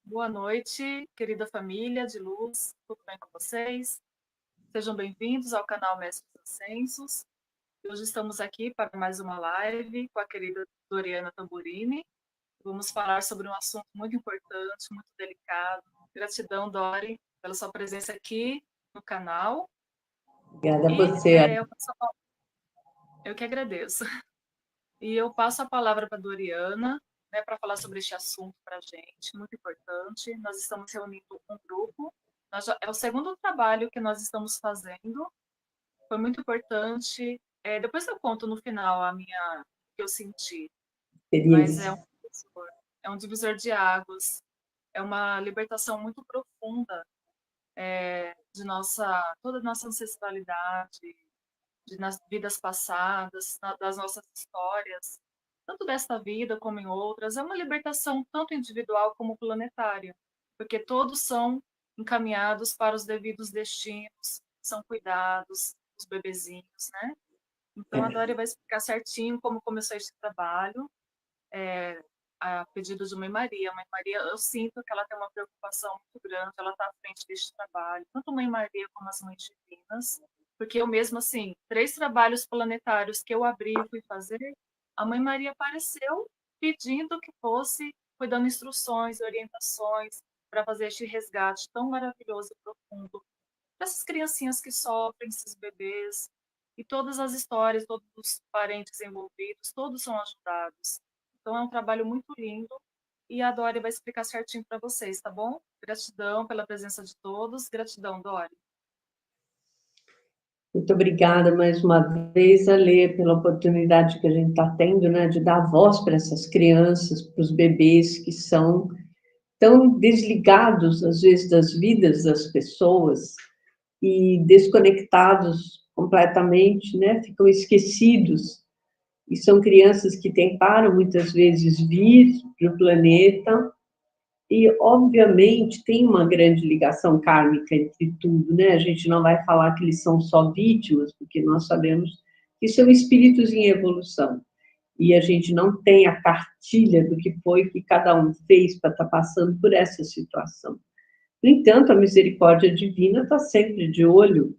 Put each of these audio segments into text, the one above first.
Boa noite, querida família de luz, tudo bem com vocês? Sejam bem-vindos ao canal Mestres Ascensos. Hoje estamos aqui para mais uma live com a querida Doriana Tamburini. Vamos falar sobre um assunto muito importante, muito delicado. Gratidão, Dori, pela sua presença aqui no canal. Obrigada a E você. eu que agradeço. E eu passo a palavra para a Doriana, né, para falar sobre este assunto para a gente, muito importante. Nós estamos reunindo um grupo. É o segundo trabalho que nós estamos fazendo. Foi muito importante. Depois eu conto no final o que eu senti, mas Experiência. é um divisor de águas. É uma libertação muito profunda de toda a nossa ancestralidade, nas vidas passadas, das nossas histórias, tanto desta vida como em outras. É uma libertação tanto individual como planetária, porque todos são encaminhados para os devidos destinos, são cuidados, os bebezinhos, né? Então a Dória vai explicar certinho como começou este trabalho, a pedido de Mãe Maria. Mãe Maria, eu sinto que ela tem uma preocupação muito grande, ela está à frente deste trabalho, tanto Mãe Maria como as Mães Divinas, porque eu mesmo, assim, 3 trabalhos planetários que eu abri e fui fazer, a Mãe Maria apareceu pedindo que foi dando instruções, orientações para fazer este resgate tão maravilhoso e profundo dessas criancinhas que sofrem, esses bebês, e todas as histórias, todos os parentes envolvidos, todos são ajudados. Então é um trabalho muito lindo e a Dori vai explicar certinho para vocês, tá bom? Gratidão pela presença de todos. Gratidão, Dori. Muito obrigada mais uma vez, Alê, pela oportunidade que a gente está tendo, né, de dar voz para essas crianças, para os bebês que são tão desligados, às vezes, das vidas das pessoas e desconectados completamente, né, ficam esquecidos. E são crianças que tentaram, muitas vezes, vir para o planeta. E, obviamente, tem uma grande ligação kármica entre tudo, né? A gente não vai falar que eles são só vítimas, porque nós sabemos que são espíritos em evolução. E a gente não tem a cartilha do que foi que cada um fez para estar passando por essa situação. No entanto, a misericórdia divina está sempre de olho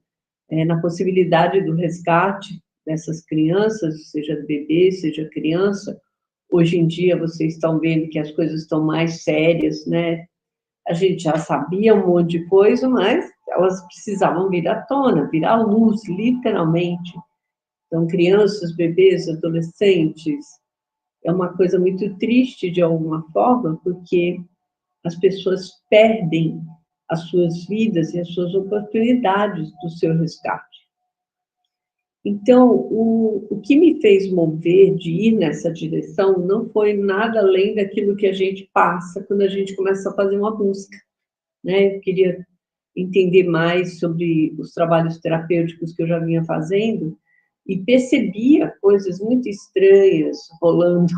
na possibilidade do resgate dessas crianças, seja bebê, seja criança. Hoje em dia, vocês estão vendo que as coisas estão mais sérias, né? A gente já sabia um monte de coisa, mas elas precisavam vir à tona, vir à luz, literalmente. Então, crianças, bebês, adolescentes, é uma coisa muito triste de alguma forma, porque as pessoas perdem as suas vidas e as suas oportunidades do seu resgate. Então, o que me fez mover de ir nessa direção não foi nada além daquilo que a gente passa quando a gente começa a fazer uma busca, né? Eu queria entender mais sobre os trabalhos terapêuticos que eu já vinha fazendo e percebia coisas muito estranhas rolando,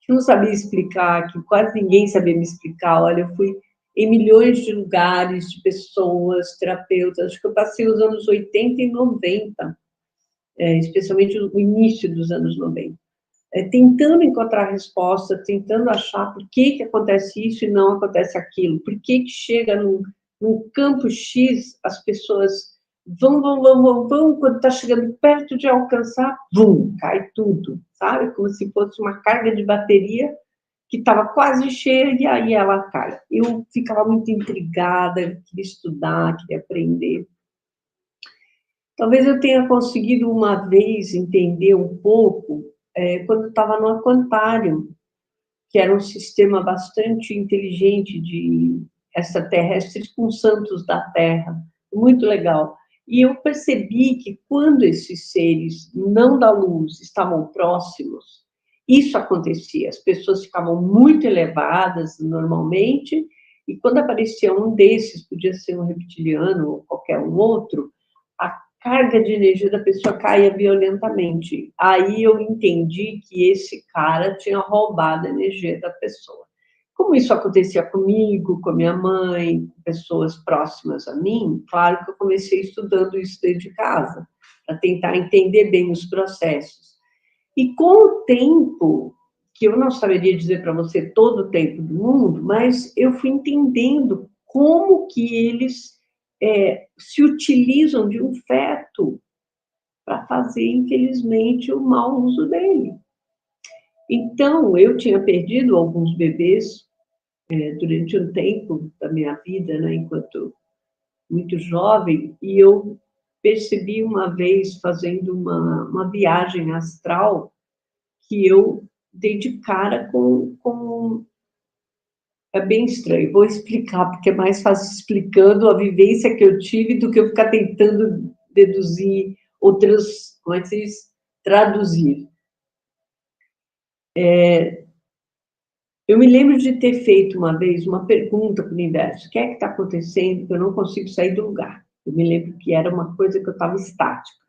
que eu não sabia explicar, que quase ninguém sabia me explicar. Olha, eu fui em milhões de lugares, de pessoas, terapeutas, acho que eu passei os anos 80 e 90, especialmente o início dos anos 90, tentando encontrar resposta, tentando achar por que acontece isso e não acontece aquilo, por que chega num campo X, as pessoas vão, quando está chegando perto de alcançar, bum, cai tudo, sabe? Como se fosse uma carga de bateria que estava quase cheia e aí ela cai. Eu ficava muito intrigada, queria estudar, queria aprender. Talvez eu tenha conseguido uma vez entender um pouco quando eu estava no Aquantário, que era um sistema bastante inteligente de extraterrestres com santos da Terra, muito legal. E eu percebi que quando esses seres não da luz estavam próximos, isso acontecia. As pessoas ficavam muito elevadas normalmente, e quando aparecia um desses, podia ser um reptiliano ou qualquer um outro, a carga de energia da pessoa caía violentamente. Aí eu entendi que esse cara tinha roubado a energia da pessoa. Como isso acontecia comigo, com a minha mãe, com pessoas próximas a mim, claro que eu comecei estudando isso dentro de casa, para tentar entender bem os processos. E com o tempo, que eu não saberia dizer para você todo o tempo do mundo, mas eu fui entendendo como que eles se utilizam de um feto para fazer, infelizmente, o mau uso dele. Então, eu tinha perdido alguns bebês durante um tempo da minha vida, né, enquanto muito jovem, e eu percebi uma vez, fazendo uma viagem astral, que eu dei de cara com. É bem estranho, vou explicar, porque é mais fácil explicando a vivência que eu tive do que eu ficar tentando deduzir outras, como é que se diz? Traduzir. Eu me lembro de ter feito uma vez uma pergunta para o universo: o que é que está acontecendo que eu não consigo sair do lugar? Eu me lembro que era uma coisa que eu estava estática.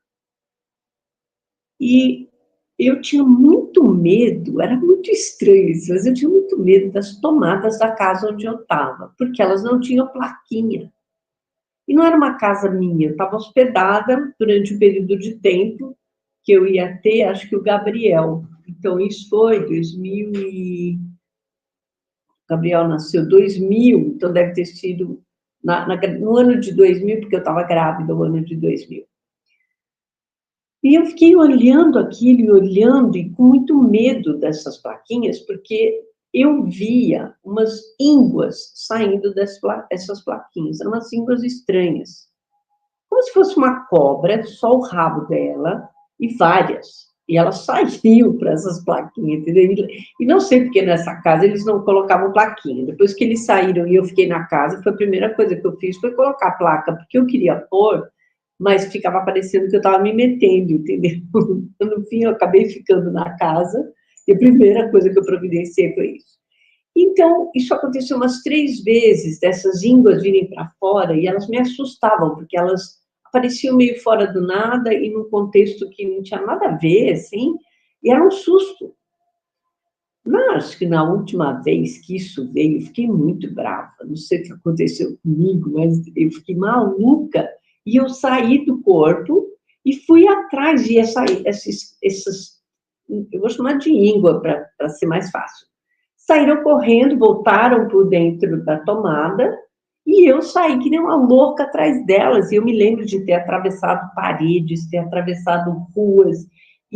E eu tinha muito medo, era muito estranho isso, mas eu tinha muito medo das tomadas da casa onde eu estava, porque elas não tinham plaquinha. E não era uma casa minha, eu estava hospedada durante um período de tempo que eu ia ter, acho que o Gabriel. Então, isso foi 2000 e... Gabriel nasceu em 2000, então deve ter sido no ano de 2000, porque eu estava grávida no ano de 2000. E eu fiquei olhando aquilo e olhando, e com muito medo dessas plaquinhas, porque eu via umas ínguas saindo dessas plaquinhas, eram umas ínguas estranhas, como se fosse uma cobra, só o rabo dela, e várias. E elas saíam para essas plaquinhas, entendeu? E não sei porque nessa casa eles não colocavam plaquinha. Depois que eles saíram e eu fiquei na casa, foi a primeira coisa que eu fiz, foi colocar a placa, porque eu queria pôr, mas ficava parecendo que eu estava me metendo, entendeu? No fim, eu acabei ficando na casa, e a primeira coisa que eu providenciei foi isso. Então, isso aconteceu umas 3 vezes, dessas ínguas virem para fora, e elas me assustavam, porque elas apareciam meio fora do nada, e num contexto que não tinha nada a ver, assim, e era um susto. Acho que na última vez que isso veio, eu fiquei muito brava. Não sei o que aconteceu comigo, mas eu fiquei maluca. E eu saí do corpo e fui atrás de essas, eu vou chamar de íngua para ser mais fácil. Saíram correndo, voltaram por dentro da tomada e eu saí que nem uma louca atrás delas. E eu me lembro de ter atravessado paredes, ter atravessado ruas,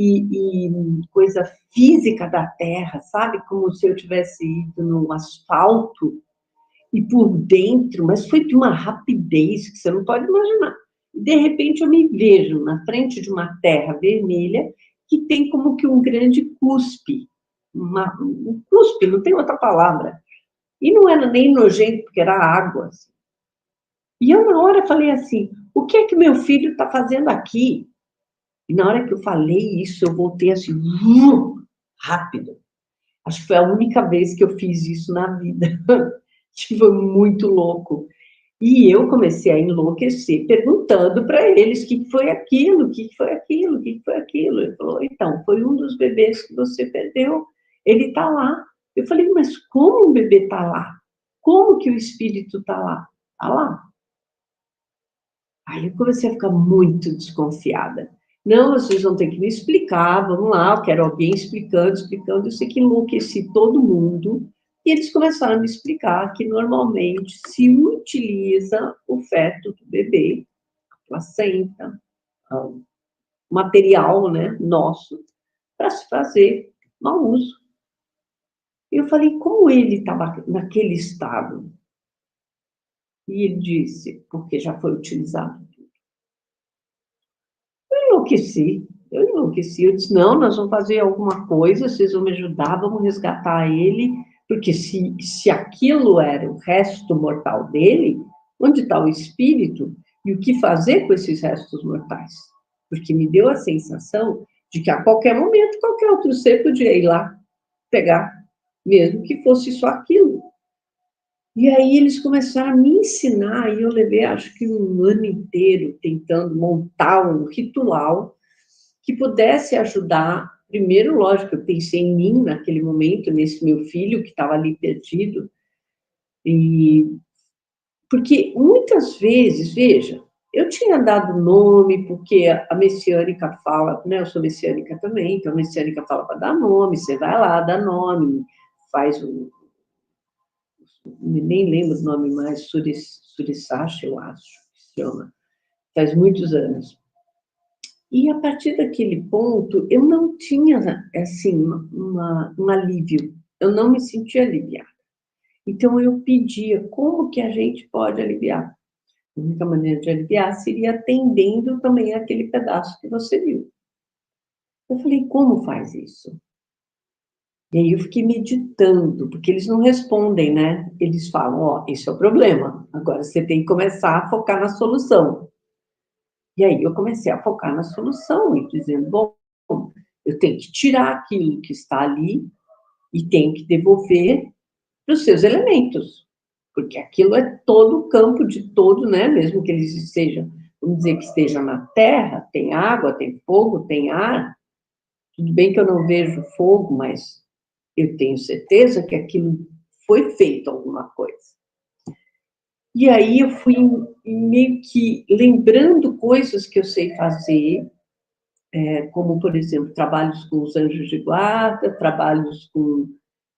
e coisa física da terra, sabe? Como se eu tivesse ido no asfalto e por dentro, mas foi de uma rapidez que você não pode imaginar. De repente eu me vejo na frente de uma terra vermelha que tem como que um grande cuspe, um cuspe, não tem outra palavra. E não era nem nojento, porque era água. Assim. E eu na hora falei assim, o que é que meu filho está fazendo aqui? E na hora que eu falei isso, eu voltei assim, rápido. Acho que foi a única vez que eu fiz isso na vida. Acho que foi muito louco. E eu comecei a enlouquecer, perguntando para eles o que foi aquilo, o que foi aquilo, o que foi aquilo. Ele falou, então, foi um dos bebês que você perdeu, ele está lá. Eu falei, mas como o bebê está lá? Como que o espírito está lá? Está lá. Aí eu comecei a ficar muito desconfiada. Não, vocês vão ter que me explicar, vamos lá, eu quero alguém explicando. Eu sei que enlouqueci todo mundo. E eles começaram a me explicar que normalmente se utiliza o feto do bebê, a placenta, o material, né, nosso, para se fazer mau uso. Eu falei, como ele estava naquele estado? E ele disse, porque já foi utilizado. Eu enlouqueci. Eu disse, não, nós vamos fazer alguma coisa, vocês vão me ajudar, vamos resgatar ele, porque se aquilo era o resto mortal dele, onde está o espírito? E o que fazer com esses restos mortais? Porque me deu a sensação de que a qualquer momento, qualquer outro ser podia ir lá pegar, mesmo que fosse só aquilo. E aí eles começaram a me ensinar, e eu levei, acho que um ano inteiro, tentando montar um ritual que pudesse ajudar. Primeiro, lógico, eu pensei em mim naquele momento, nesse meu filho que estava ali perdido, e porque muitas vezes, veja, Eu tinha dado nome, porque a messiânica fala, né? Eu sou messiânica também, então a messiânica fala para dar nome, você vai lá, dá nome, faz um, nem lembro o nome mais, Surisacha, eu acho que se chama, faz muitos anos. E a partir daquele ponto, eu não tinha, assim, um alívio, eu não me sentia aliviada. Então, eu pedia, como que a gente pode aliviar? A única maneira de aliviar seria atendendo também aquele pedaço que você viu. Eu falei, como faz isso? E aí eu fiquei meditando, porque eles não respondem, né? Eles falam, ó, esse é o problema, agora você tem que começar a focar na solução. E aí eu comecei a focar na solução e dizendo, bom, eu tenho que tirar aquilo que está ali e tenho que devolver para os seus elementos, porque aquilo é todo o campo de todo, né? Mesmo que eles estejam, vamos dizer que esteja na terra, tem água, tem fogo, tem ar. Tudo bem que eu não vejo fogo, mas eu tenho certeza que aquilo foi feito alguma coisa. E aí eu fui meio que lembrando coisas que eu sei fazer, como, por exemplo, trabalhos com os anjos de guarda, trabalhos com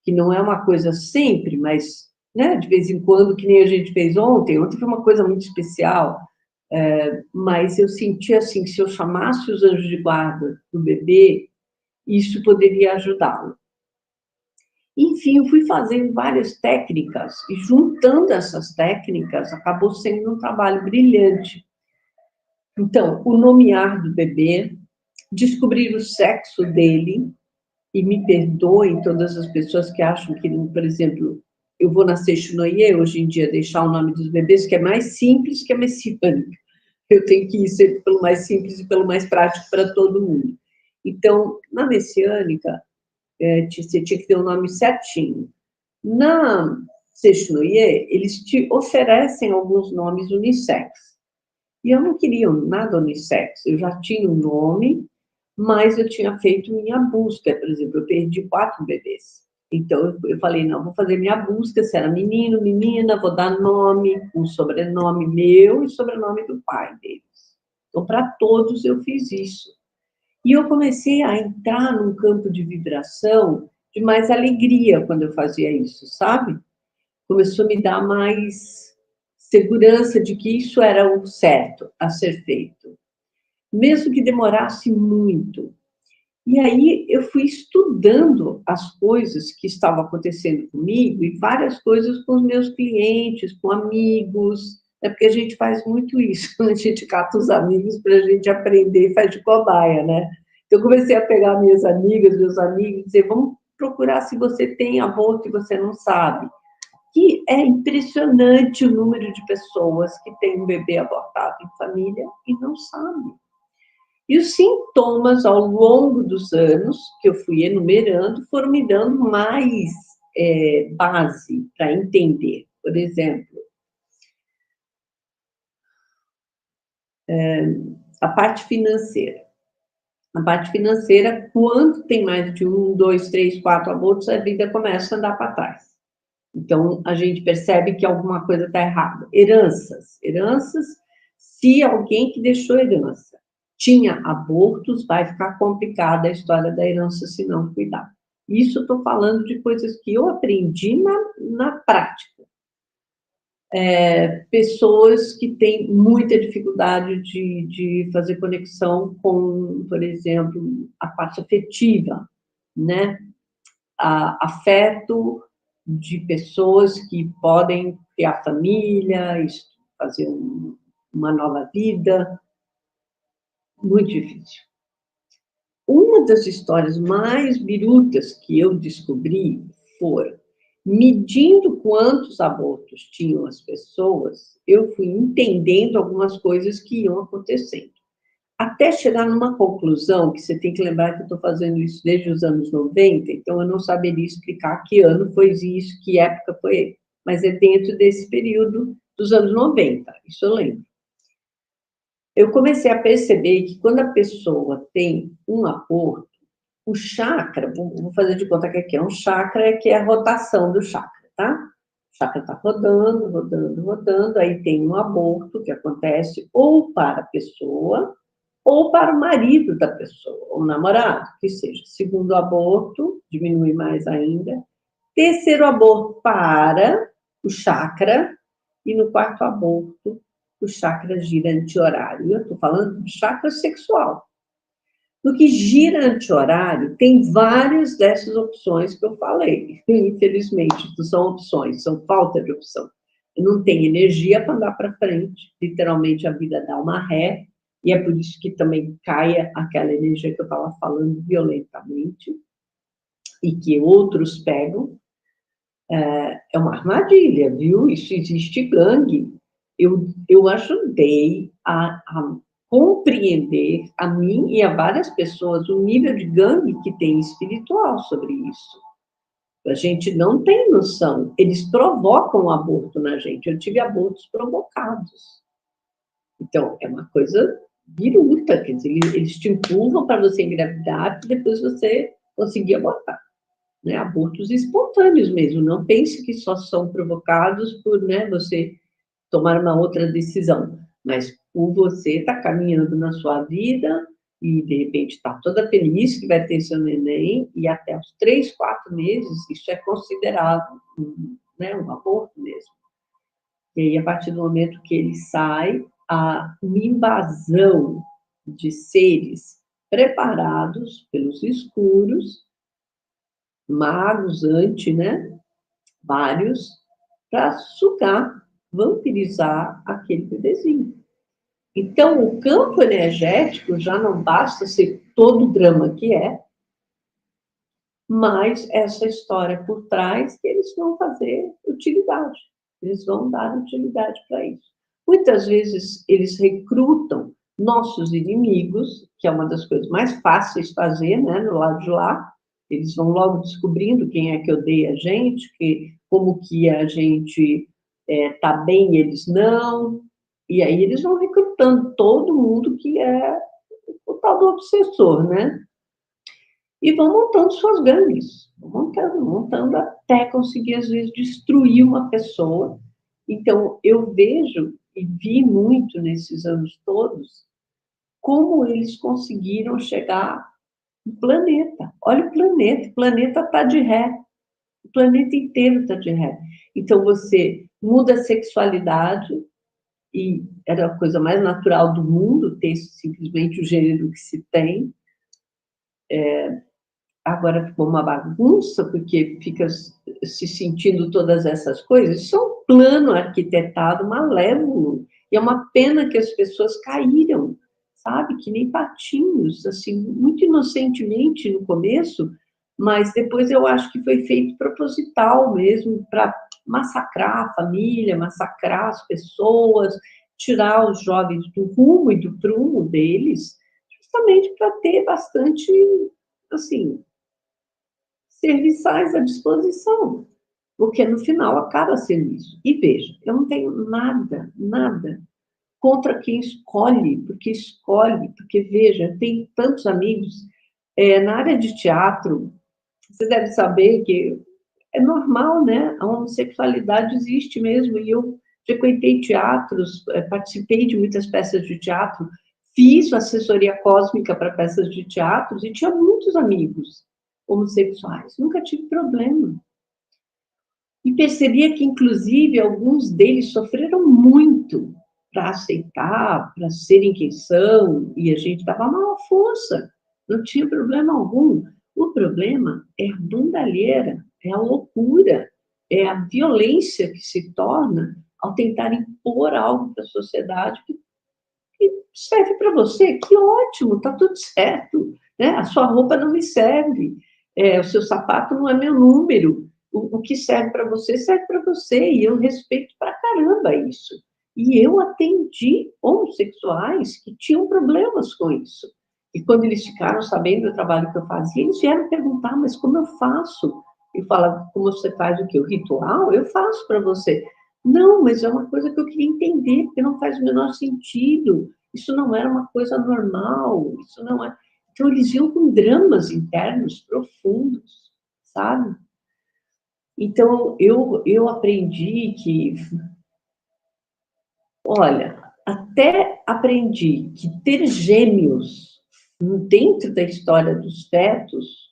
que não é uma coisa sempre, mas, né, de vez em quando, que nem a gente fez ontem. Ontem foi uma coisa muito especial, mas eu senti assim, que se eu chamasse os anjos de guarda do bebê, isso poderia ajudá-lo. Enfim, eu fui fazendo várias técnicas e juntando essas técnicas acabou sendo um trabalho brilhante. Então, o nomear do bebê, descobrir o sexo dele, e me perdoem todas as pessoas que acham que, por exemplo, eu vou nascer Shinoye hoje em dia, deixar o nome dos bebês, que é mais simples que a messiânica. Eu tenho que ir sempre pelo mais simples e pelo mais prático para todo mundo. Então, na messiânica, você tinha que ter o nome certinho. Na Seishinoye, eles te oferecem alguns nomes unissex. E eu não queria nada unissex. Eu já tinha um nome, mas eu tinha feito minha busca. Por exemplo, eu perdi 4 bebês. Então, eu falei, não, vou fazer minha busca, se era menino, menina, vou dar nome, um sobrenome meu e sobrenome do pai deles. Então, para todos eu fiz isso. E eu comecei a entrar num campo de vibração de mais alegria quando eu fazia isso, sabe? Começou a me dar mais segurança de que isso era o certo a ser feito, mesmo que demorasse muito. E aí eu fui estudando as coisas que estavam acontecendo comigo e várias coisas com os meus clientes, com amigos, é porque a gente faz muito isso, a gente cata os amigos para a gente aprender e faz de cobaia, né? Então eu comecei a pegar minhas amigas, meus amigos, e dizer, vamos procurar se você tem aborto e você não sabe. Que é impressionante o número de pessoas que têm um bebê abortado em família e não sabem. E os sintomas, ao longo dos anos, que eu fui enumerando, foram me dando mais base para entender. Por exemplo, a parte financeira. A parte financeira, quando tem mais de 1, 2, 3, 4 abortos, a vida começa a andar para trás. Então, a gente percebe que alguma coisa está errada. Heranças. Heranças, se alguém que deixou herança tinha abortos, vai ficar complicada a história da herança se não cuidar. Isso estou falando de coisas que eu aprendi na prática. Pessoas que têm muita dificuldade de fazer conexão com, por exemplo, a parte afetiva, né? Afeto de pessoas que podem criar família, fazer uma nova vida, muito difícil. Uma das histórias mais birutas que eu descobri foram, medindo quantos abortos tinham as pessoas, eu fui entendendo algumas coisas que iam acontecendo. Até chegar numa conclusão, que você tem que lembrar que eu estou fazendo isso desde os anos 90, então eu não saberia explicar que ano foi isso, que época foi, mas é dentro desse período dos anos 90, isso eu lembro. Eu comecei a perceber que quando a pessoa tem um aborto, o chakra, vou fazer de conta que aqui é um chakra, que é a rotação do chakra, tá? chakra está rodando, rodando, rodando, aí tem um aborto que acontece ou para a pessoa, ou para o marido da pessoa, ou o namorado, que seja. Segundo aborto, diminui mais ainda. Terceiro aborto para o chakra, e no quarto aborto, o chakra gira anti-horário. Eu estou falando de chakra sexual. No que gira anti-horário, tem várias dessas opções que eu falei. Infelizmente, não são opções, são falta de opção. Não tem energia para andar para frente. Literalmente, a vida dá uma ré. E é por isso que também cai aquela energia que eu estava falando violentamente. E que outros pegam. É uma armadilha, viu? Isso existe gangue. Eu ajudei a compreender a mim e a várias pessoas o nível de gangue que tem espiritual sobre isso. A gente não tem noção. Eles provocam o aborto na gente. Eu tive abortos provocados. Então, é uma coisa biruta, quer dizer, eles te empurram para você engravidar e depois você conseguir abortar. Né? Abortos espontâneos mesmo. Não pense que só são provocados por, né, você tomar uma outra decisão, mas por você estar caminhando na sua vida e, de repente, está toda feliz que vai ter seu neném e até os 3, 4 meses, isso é considerado né, um aborto mesmo. E aí, a partir do momento que ele sai, há uma invasão de seres preparados pelos escuros, magos, né? Vários, para sugar, vampirizar aquele bebezinho. Então, o campo energético já não basta ser todo o drama que é, mas essa história por trás que eles vão fazer utilidade. Eles vão dar utilidade para isso. Muitas vezes eles recrutam nossos inimigos, que é uma das coisas mais fáceis de fazer, né, no lado de lá. Eles vão logo descobrindo quem é que odeia a gente, como que a gente tá bem e eles não. E aí eles vão recrutando todo mundo que é o tal do obsessor, né? E vão montando suas gangues, montando até conseguir, às vezes, destruir uma pessoa. Então, eu vejo e vi muito nesses anos todos como eles conseguiram chegar no planeta. Olha o planeta está de ré, o planeta inteiro está de ré. Então, você muda a sexualidade, e era a coisa mais natural do mundo ter simplesmente o gênero que se tem. Agora ficou uma bagunça, porque fica se sentindo todas essas coisas. Isso é um plano arquitetado malévolo. E é uma pena que as pessoas caíram, sabe? Que nem patinhos, assim, muito inocentemente no começo, mas depois eu acho que foi feito proposital mesmo, para massacrar a família, massacrar as pessoas, tirar os jovens do rumo e do prumo deles, justamente para ter bastante, assim, serviçais à disposição, porque no final acaba sendo isso. E veja, eu não tenho nada contra quem escolhe, porque veja, eu tenho tantos amigos na área de teatro, você deve saber que é normal, né? A homossexualidade existe mesmo, e eu frequentei teatros, participei de muitas peças de teatro, fiz assessoria cósmica para peças de teatro e tinha muitos amigos homossexuais, nunca tive problema. E percebia que, inclusive, alguns deles sofreram muito para aceitar, para serem quem são, e a gente dava uma força, não tinha problema algum. O problema é a bandalheira, é a loucura, é a violência que se torna ao tentar impor algo para a sociedade que serve para você, que ótimo, está tudo certo, né? A sua roupa não me serve, o seu sapato não é meu número, o que serve para você, e eu respeito pra caramba isso. E eu atendi homossexuais que tinham problemas com isso. E quando eles ficaram sabendo do trabalho que eu fazia, eles vieram perguntar, mas como eu faço? Eu falava, como você faz o quê? O ritual? Eu faço para você. Não, mas é uma coisa que eu queria entender, porque não faz o menor sentido. Isso não era uma coisa normal, isso não é. Então, eles iam com dramas internos profundos, sabe? Então, eu aprendi que, olha, até aprendi que ter gêmeos dentro da história dos fetos,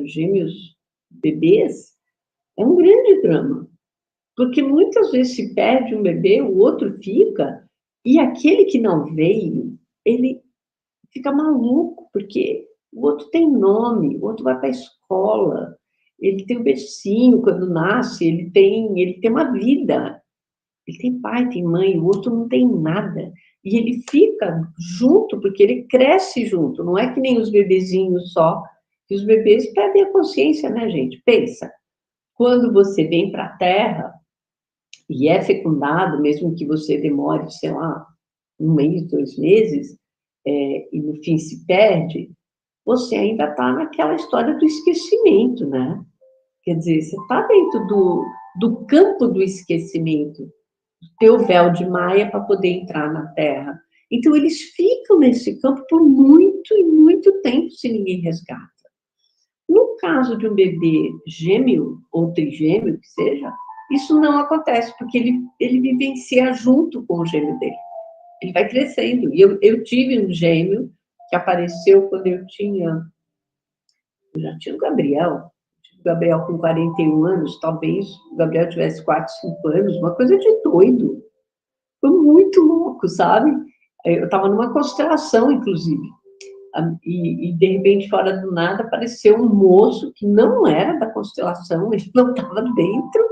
gêmeos bebês, é um grande drama. Porque muitas vezes se perde um bebê, o outro fica, e aquele que não veio, ele fica maluco, porque o outro tem nome, o outro vai para a escola, ele tem um bercinho quando nasce, ele tem uma vida, ele tem pai, tem mãe, o outro não tem nada. E ele fica junto, porque ele cresce junto, não é que nem os bebezinhos só, que os bebês perdem a consciência, né, gente? Pensa, quando você vem para a Terra e é fecundado, mesmo que você demore, sei lá, um mês, 2 meses, e no fim se perde, você ainda está naquela história do esquecimento, né? Quer dizer, você está dentro do campo do esquecimento, teu véu de Maia para poder entrar na Terra. Então, eles ficam nesse campo por muito e muito tempo se ninguém resgata. No caso de um bebê gêmeo ou trigêmeo, que seja, isso não acontece, porque ele vivencia junto com o gêmeo dele. Ele vai crescendo. E eu tive um gêmeo que apareceu quando eu já tinha o Gabriel com 41 anos, talvez o Gabriel tivesse 4, 5 anos, uma coisa de doido. Foi muito louco, sabe? Eu estava numa constelação, inclusive. E, de repente, fora do nada, apareceu um moço que não era da constelação, ele não estava dentro,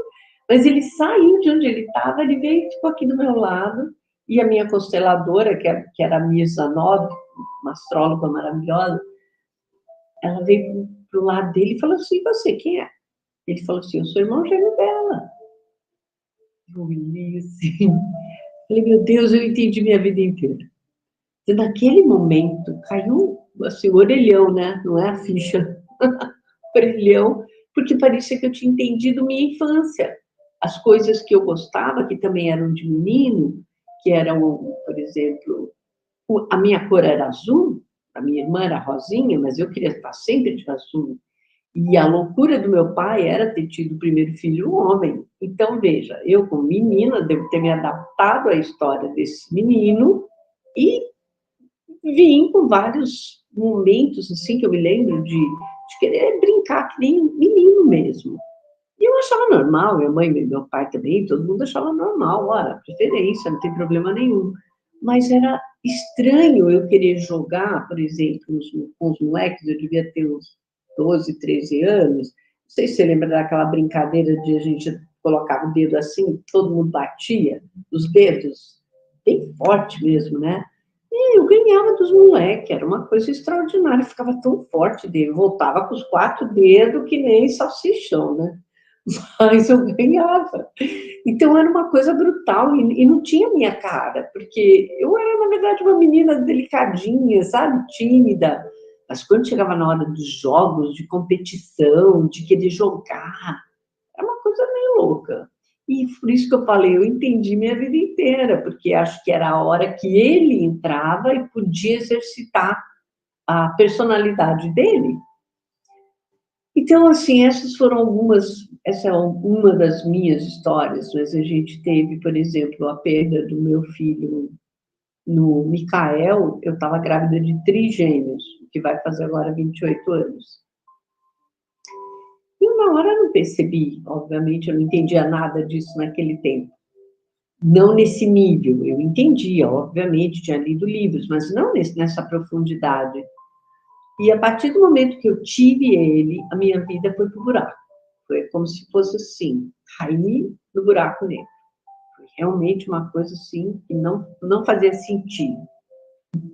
mas ele saiu de onde ele estava, ele veio e ficou aqui do meu lado, e a minha consteladora, que era a Mirza Nobre, uma astróloga maravilhosa, ela veio para o lado dele e falou assim, você, quem é? Ele falou assim, eu sou irmão gêmeo dela. Eu olhei assim, falei, meu Deus, eu entendi minha vida inteira. E naquele momento, caiu assim, o orelhão, né? Não é a ficha, o orelhão, porque parecia que eu tinha entendido minha infância. As coisas que eu gostava, que também eram de menino, que eram, por exemplo, a minha cor era azul, a minha irmã era rosinha, mas eu queria estar sempre de azul. E a loucura do meu pai era ter tido o primeiro filho um homem. Então, veja, eu, como menina, devo ter me adaptado à história desse menino e vim com vários momentos, assim, que eu me lembro de querer brincar que nem menino mesmo. E eu achava normal, minha mãe e meu pai também, todo mundo achava normal, olha, preferência, não tem problema nenhum. Mas era estranho eu querer jogar, por exemplo, com os moleques, eu devia ter uns 12, 13 anos. Não sei se você lembra daquela brincadeira de a gente colocava o dedo assim, todo mundo batia os dedos, bem forte mesmo, né? E eu ganhava dos moleques, era uma coisa extraordinária, ficava tão forte dele, voltava com os 4 dedos que nem salsichão, né? Mas eu ganhava. Então era uma coisa brutal e não tinha minha cara, porque eu era, na verdade, uma menina delicadinha, sabe? Tímida. Mas quando chegava na hora dos jogos, de competição, de querer jogar, era uma coisa meio louca. E por isso que eu falei, eu entendi minha vida inteira, porque acho que era a hora que ele entrava e podia exercitar a personalidade dele. Então, assim, essa é uma das minhas histórias, mas a gente teve, por exemplo, a perda do meu filho no Micael, eu estava grávida de trigêmeos, que vai fazer agora 28 anos. E uma hora eu não percebi, obviamente, eu não entendia nada disso naquele tempo. Não nesse nível, eu entendia, obviamente, tinha lido livros, mas não nessa profundidade. E a partir do momento que eu tive ele, a minha vida foi pro buraco. Foi como se fosse assim, cair no buraco negro. Foi realmente uma coisa assim que não fazia sentido.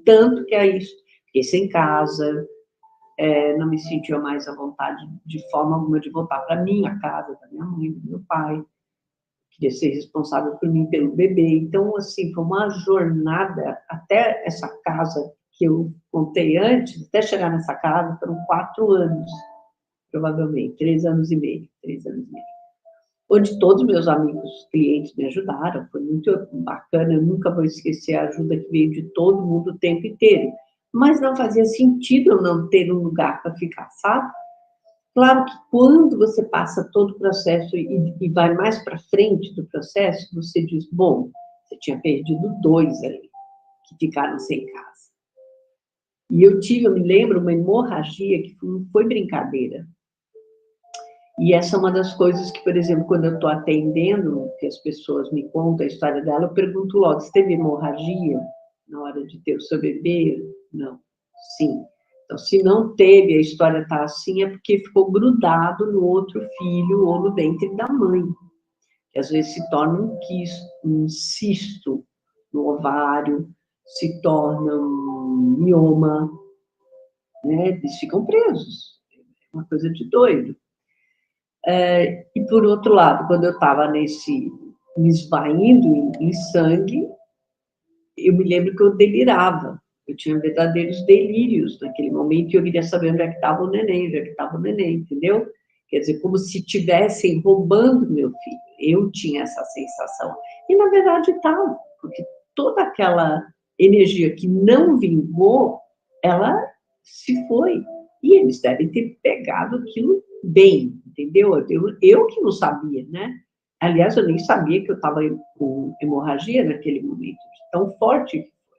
Tanto que é isso. Fiquei sem casa, não me sentia mais à vontade de forma alguma de voltar para minha casa, da minha mãe, do meu pai. Queria ser responsável por mim, pelo bebê. Então, assim, foi uma jornada até essa casa que eu contei antes, até chegar nessa casa, foram 4 anos, provavelmente, 3 anos e meio, 3 anos e meio. Onde todos meus amigos, clientes me ajudaram, foi muito bacana, eu nunca vou esquecer a ajuda que veio de todo mundo o tempo inteiro. Mas não fazia sentido eu não ter um lugar para ficar, sabe? Claro que quando você passa todo o processo e vai mais para frente do processo, você diz, bom, você tinha perdido 2 ali, que ficaram sem casa. E eu me lembro, uma hemorragia que não foi brincadeira. E essa é uma das coisas que, por exemplo, quando eu estou atendendo, que as pessoas me contam a história dela, eu pergunto logo, você teve hemorragia na hora de ter o seu bebê? Não. Sim. Então, se não teve, a história está assim, é porque ficou grudado no outro filho ou no ventre da mãe. Que às vezes se torna um cisto no ovário, se torna um mioma, né? Eles ficam presos. É uma coisa de doido. E, por outro lado, quando eu estava me esvaindo em sangue, eu me lembro que eu delirava. Eu tinha verdadeiros delírios naquele momento e eu queria saber onde é que estava o neném, onde é que estava o neném, entendeu? Quer dizer, como se estivessem roubando meu filho. Eu tinha essa sensação. E, na verdade, estava, porque toda aquela energia que não vingou, ela se foi. E eles devem ter pegado aquilo bem, entendeu? Eu que não sabia, né? Aliás, eu nem sabia que eu estava com hemorragia naquele momento, tão forte que foi.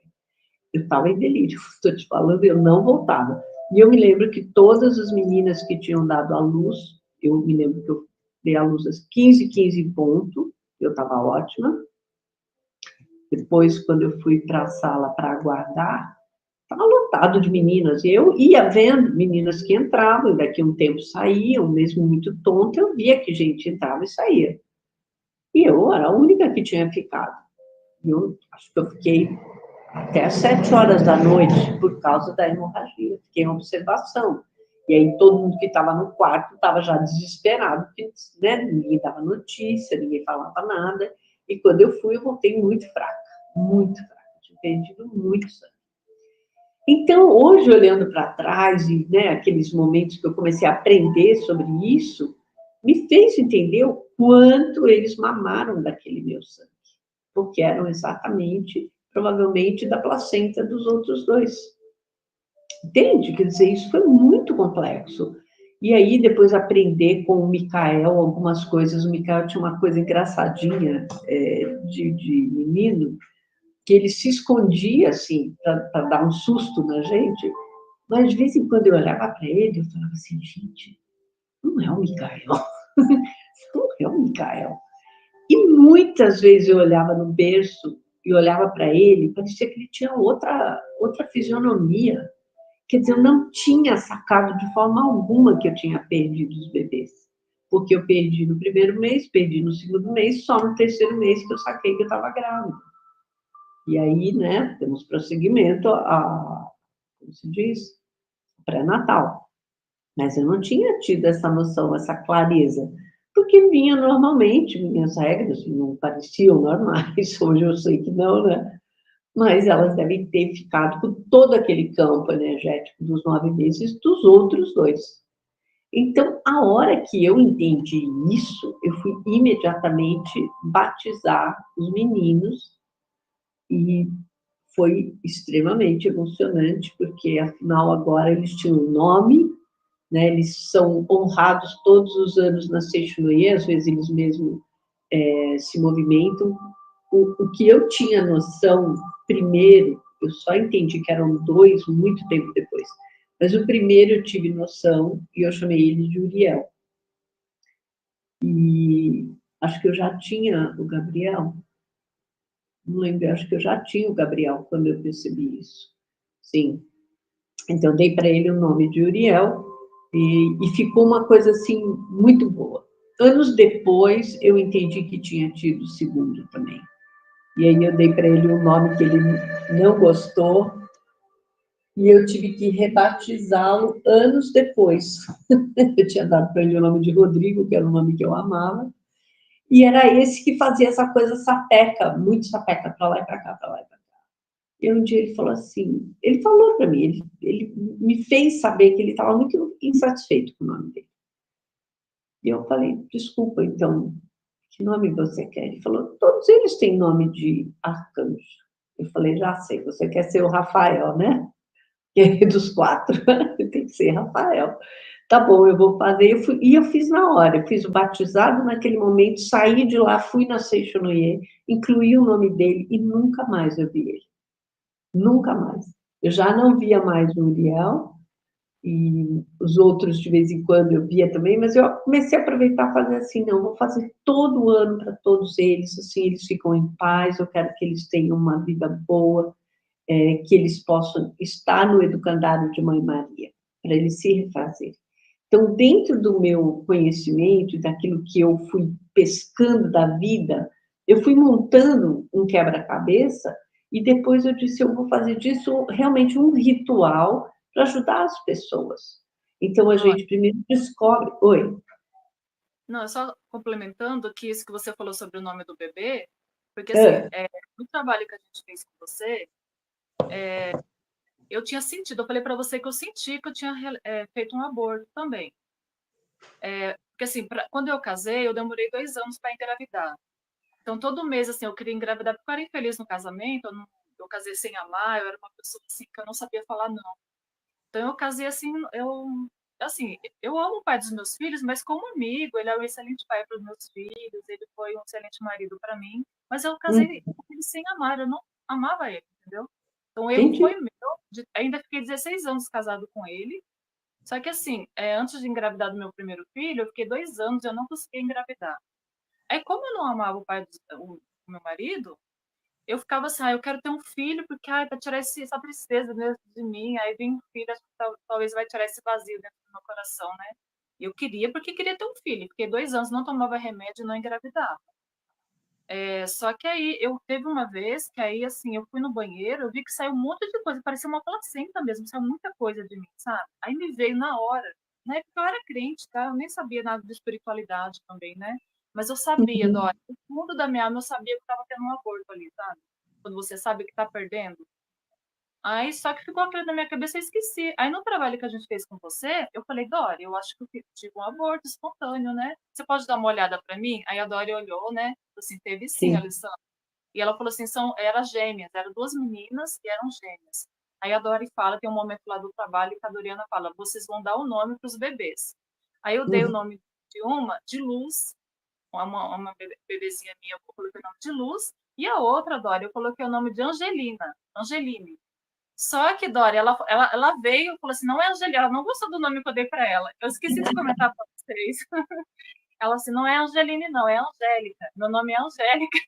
Eu estava em delírio, estou te falando, eu não voltava. E eu me lembro que todas as meninas que tinham dado à luz, eu me lembro que eu dei à luz às 15h15 em ponto, eu estava ótima. Depois, quando eu fui para a sala para aguardar, estava lotado de meninas. E eu ia vendo meninas que entravam, e daqui a um tempo saíam, mesmo muito tonta, eu via que gente entrava e saía. E eu era a única que tinha ficado. Eu acho que eu fiquei até às 7 horas da noite por causa da hemorragia. Fiquei em observação. E aí todo mundo que estava no quarto estava já desesperado, porque, né, ninguém dava notícia, ninguém falava nada. E quando eu fui, eu voltei muito fraca, muito fraca. Tinha perdido muito sangue. Então, hoje, olhando para trás, e, né, aqueles momentos que eu comecei a aprender sobre isso, me fez entender o quanto eles mamaram daquele meu sangue, porque eram exatamente, provavelmente, da placenta dos outros 2. Entende? Quer dizer, isso foi muito complexo. E aí, depois, aprender com o Micael algumas coisas. O Micael tinha uma coisa engraçadinha de menino, que ele se escondia, assim, para dar um susto na gente, mas de vez em quando eu olhava para ele, eu falava assim, gente, não é o Micael, não é o Micael. E muitas vezes eu olhava no berço e olhava para ele, parecia que ele tinha outra fisionomia. Quer dizer, eu não tinha sacado de forma alguma que eu tinha perdido os bebês. Porque eu perdi no primeiro mês, perdi no segundo mês, só no terceiro mês que eu saquei que eu estava grávida. E aí, né, temos prosseguimento como se diz, pré-natal. Mas eu não tinha tido essa noção, essa clareza, porque vinha normalmente, minhas regras não pareciam normais, hoje eu sei que não, né? Mas elas devem ter ficado com todo aquele campo energético dos 9 meses dos outros 2. Então, a hora que eu entendi isso, eu fui imediatamente batizar os meninos e foi extremamente emocionante, porque afinal agora eles tinham um nome, né? Eles são honrados todos os anos na Seishunoi, às vezes eles mesmos se movimentam. O que eu tinha noção, primeiro, eu só entendi que eram 2 muito tempo depois, mas o primeiro eu tive noção e eu chamei ele de Uriel. E acho que eu já tinha o Gabriel, não lembro, acho que eu já tinha o Gabriel quando eu percebi isso. Sim. Então, dei para ele o nome de Uriel e ficou uma coisa, assim, muito boa. Anos depois, eu entendi que tinha tido o segundo também. E aí eu dei para ele um nome que ele não gostou e eu tive que rebatizá-lo anos depois. Eu tinha dado para ele o nome de Rodrigo, que era um nome que eu amava, e era esse que fazia essa coisa sapeca, muito sapeca, para lá e para cá, para lá e para cá. E um dia ele falou assim, ele falou para mim, ele me fez saber que ele estava muito insatisfeito com o nome dele. E eu falei, desculpa, então, que nome você quer? Ele falou, todos eles têm nome de arcanjo. Eu falei, já sei, você quer ser o Rafael, né? Dos 4, tem que ser Rafael. Tá bom, eu vou fazer. Eu fiz na hora, eu fiz o batizado naquele momento, saí de lá, fui na Seixonoye, incluí o nome dele e nunca mais eu vi ele. Nunca mais. Eu já não via mais o Uriel, e os outros de vez em quando eu via também, mas eu comecei a aproveitar e fazer assim, não, vou fazer todo ano para todos eles, assim, eles ficam em paz, eu quero que eles tenham uma vida boa, que eles possam estar no educandário de Mãe Maria, para eles se refazerem. Então, dentro do meu conhecimento, daquilo que eu fui pescando da vida, eu fui montando um quebra-cabeça e depois eu disse, eu vou fazer disso realmente um ritual para ajudar as pessoas. Então, a Dó, gente primeiro descobre... Oi? não, só complementando que isso que você falou sobre o nome do bebê, porque assim, É. no trabalho que a gente fez com você, eu tinha sentido, eu falei para você que eu senti que eu tinha feito um aborto também. Porque assim, quando eu casei, eu demorei 2 anos para engravidar. Então, todo mês, assim, eu queria engravidar porque eu era infeliz no casamento, eu casei sem amar, eu era uma pessoa assim que eu não sabia falar não. Então, eu casei assim, assim, eu amo o pai dos meus filhos, mas como amigo, ele é um excelente pai para os meus filhos, ele foi um excelente marido para mim, mas eu casei com ele sem amar, eu não amava ele, entendeu? Então, o erro Entendi. foi meu, ainda fiquei 16 anos casado com ele, só que assim, antes de engravidar do meu primeiro filho, eu fiquei 2 anos e eu não consegui engravidar. Aí, como eu não amava o pai o meu marido, eu ficava assim, eu quero ter um filho, porque, para tirar essa tristeza dentro de mim, aí vem um filho, acho que talvez vai tirar esse vazio dentro do meu coração, né? E eu queria, porque queria ter um filho, porque 2 anos não tomava remédio e não engravidava. Só que aí, eu teve uma vez que aí, assim, eu fui no banheiro, eu vi que saiu um monte de coisa, parecia uma placenta mesmo, saiu muita coisa de mim, sabe? Aí me veio na hora, né? Porque eu era crente, tá? Eu nem sabia nada de espiritualidade também, né? Mas eu sabia, Uhum. Dora, no fundo da minha alma eu sabia que estava tendo um aborto ali, sabe? Quando você sabe que tá perdendo. Aí só que ficou aquilo na minha cabeça e eu esqueci. Aí no trabalho que a gente fez com você, eu falei, Dori, eu acho que eu tive um aborto espontâneo, né? Você pode dar uma olhada para mim? Aí a Dori olhou, né? Assim, teve sim, Sim. Alessandra. E ela falou assim, eram gêmeas, eram 2 meninas e eram gêmeas. Aí a Dori fala, tem um momento lá do trabalho que a Doriana fala, vocês vão dar o nome para os bebês. Aí eu dei o Uhum. nome de Luz, uma bebezinha minha, eu coloquei o nome de Luz, e a outra, Dori, eu coloquei o nome de Angelina, Angeline. Só que, Dori, ela veio e falou assim, não é Angelina, ela não gostou do nome que eu dei para ela. Eu esqueci de comentar para vocês. Ela assim, não é Angeline, não, é Angélica. Meu nome é Angélica.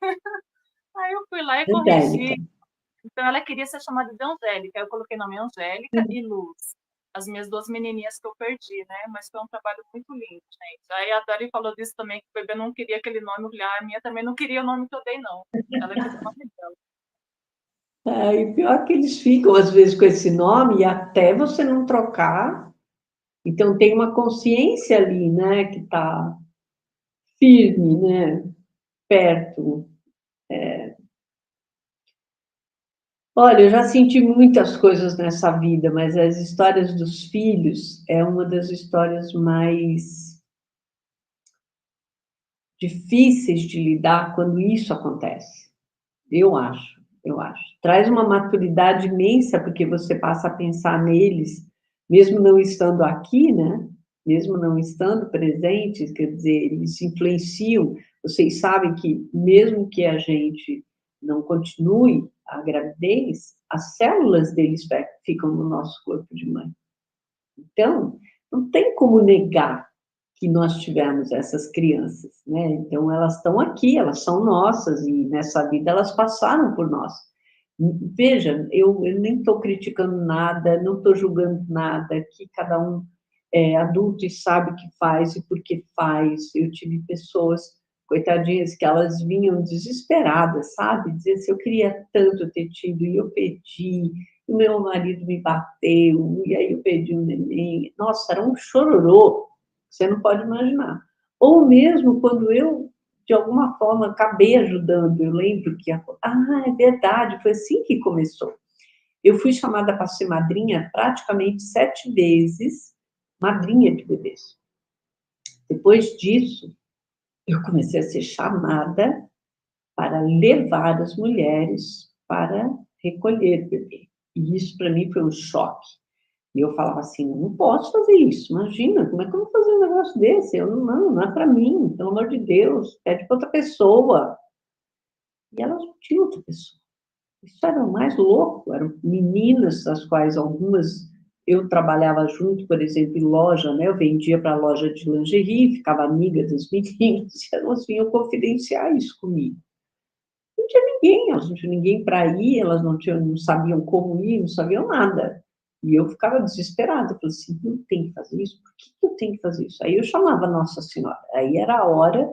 Aí eu fui lá e Angélica. corrigi. Então ela queria ser chamada de Angélica. Eu coloquei nome Angélica e Luz. As minhas 2 menininhas que eu perdi, né? Mas foi um trabalho muito lindo, gente. Aí a Dori falou disso também, que o bebê não queria aquele nome. Eu falei, a minha também não queria o nome que eu dei, não. Ela queria o nome dela. E pior que eles ficam, às vezes, com esse nome, e até você não trocar. Então, tem uma consciência ali, né, que está firme, né, perto. Olha, eu já senti muitas coisas nessa vida, mas as histórias dos filhos é uma das histórias mais difíceis de lidar quando isso acontece. Eu acho, eu acho. Traz uma maturidade imensa, porque você passa a pensar neles, mesmo não estando aqui, né? Mesmo não estando presentes, quer dizer, eles influenciam. Vocês sabem que, mesmo que a gente não continue a gravidez, as células deles ficam no nosso corpo de mãe. Então, não tem como negar que nós tivemos essas crianças, né? Então, elas estão aqui, elas são nossas, e nessa vida elas passaram por nós. Veja, eu nem estou criticando nada, não estou julgando nada, que cada um é adulto e sabe o que faz e por que faz. Eu tive pessoas, coitadinhas, que elas vinham desesperadas, sabe? Dizer assim, eu queria tanto ter tido, e eu pedi, o meu marido me bateu, e aí eu pedi um neném. Nossa, era um chororô, você não pode imaginar. Ou mesmo quando eu, de alguma forma, acabei ajudando, eu lembro que, é verdade, foi assim que começou. Eu fui chamada para ser madrinha praticamente 7 vezes, madrinha de bebês. Depois disso, eu comecei a ser chamada para levar as mulheres para recolher bebê. E isso para mim foi um choque. E eu falava assim, não posso fazer isso, imagina, como é que eu vou fazer um negócio desse? Eu não é para mim, pelo amor de Deus, pede para outra pessoa. E elas não tinham outra pessoa. Isso era o mais louco, eram meninas, as quais algumas eu trabalhava junto, por exemplo, em loja, né? Eu vendia para a loja de lingerie, ficava amiga das meninas, e elas vinham confidenciar isso comigo. Não tinha ninguém, elas não tinham ninguém para ir, elas não sabiam como ir, não sabiam nada. E eu ficava desesperada, falei assim, não tem que fazer isso, por que eu tenho que fazer isso? Aí eu chamava Nossa Senhora, aí era a hora,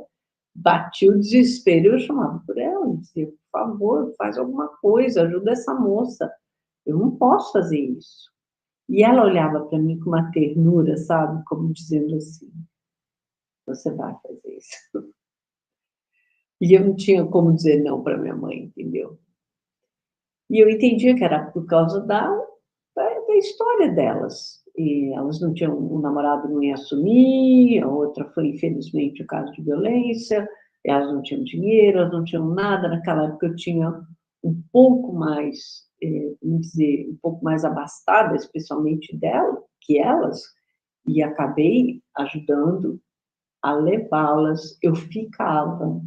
batia o desespero, eu chamava por ela, dizia, por favor, faz alguma coisa, ajuda essa moça, eu não posso fazer isso. E ela olhava para mim com uma ternura, sabe, como dizendo assim, você vai fazer isso. E eu não tinha como dizer não para minha mãe, entendeu? E eu entendia que era por causa da história delas. E elas não tinham, o namorado não ia assumir, a outra foi, infelizmente, o caso de violência, elas não tinham dinheiro, elas não tinham nada. Naquela época eu tinha um pouco mais, vamos dizer, um pouco mais abastada, especialmente dela, que elas, e acabei ajudando a levá-las. Eu ficava,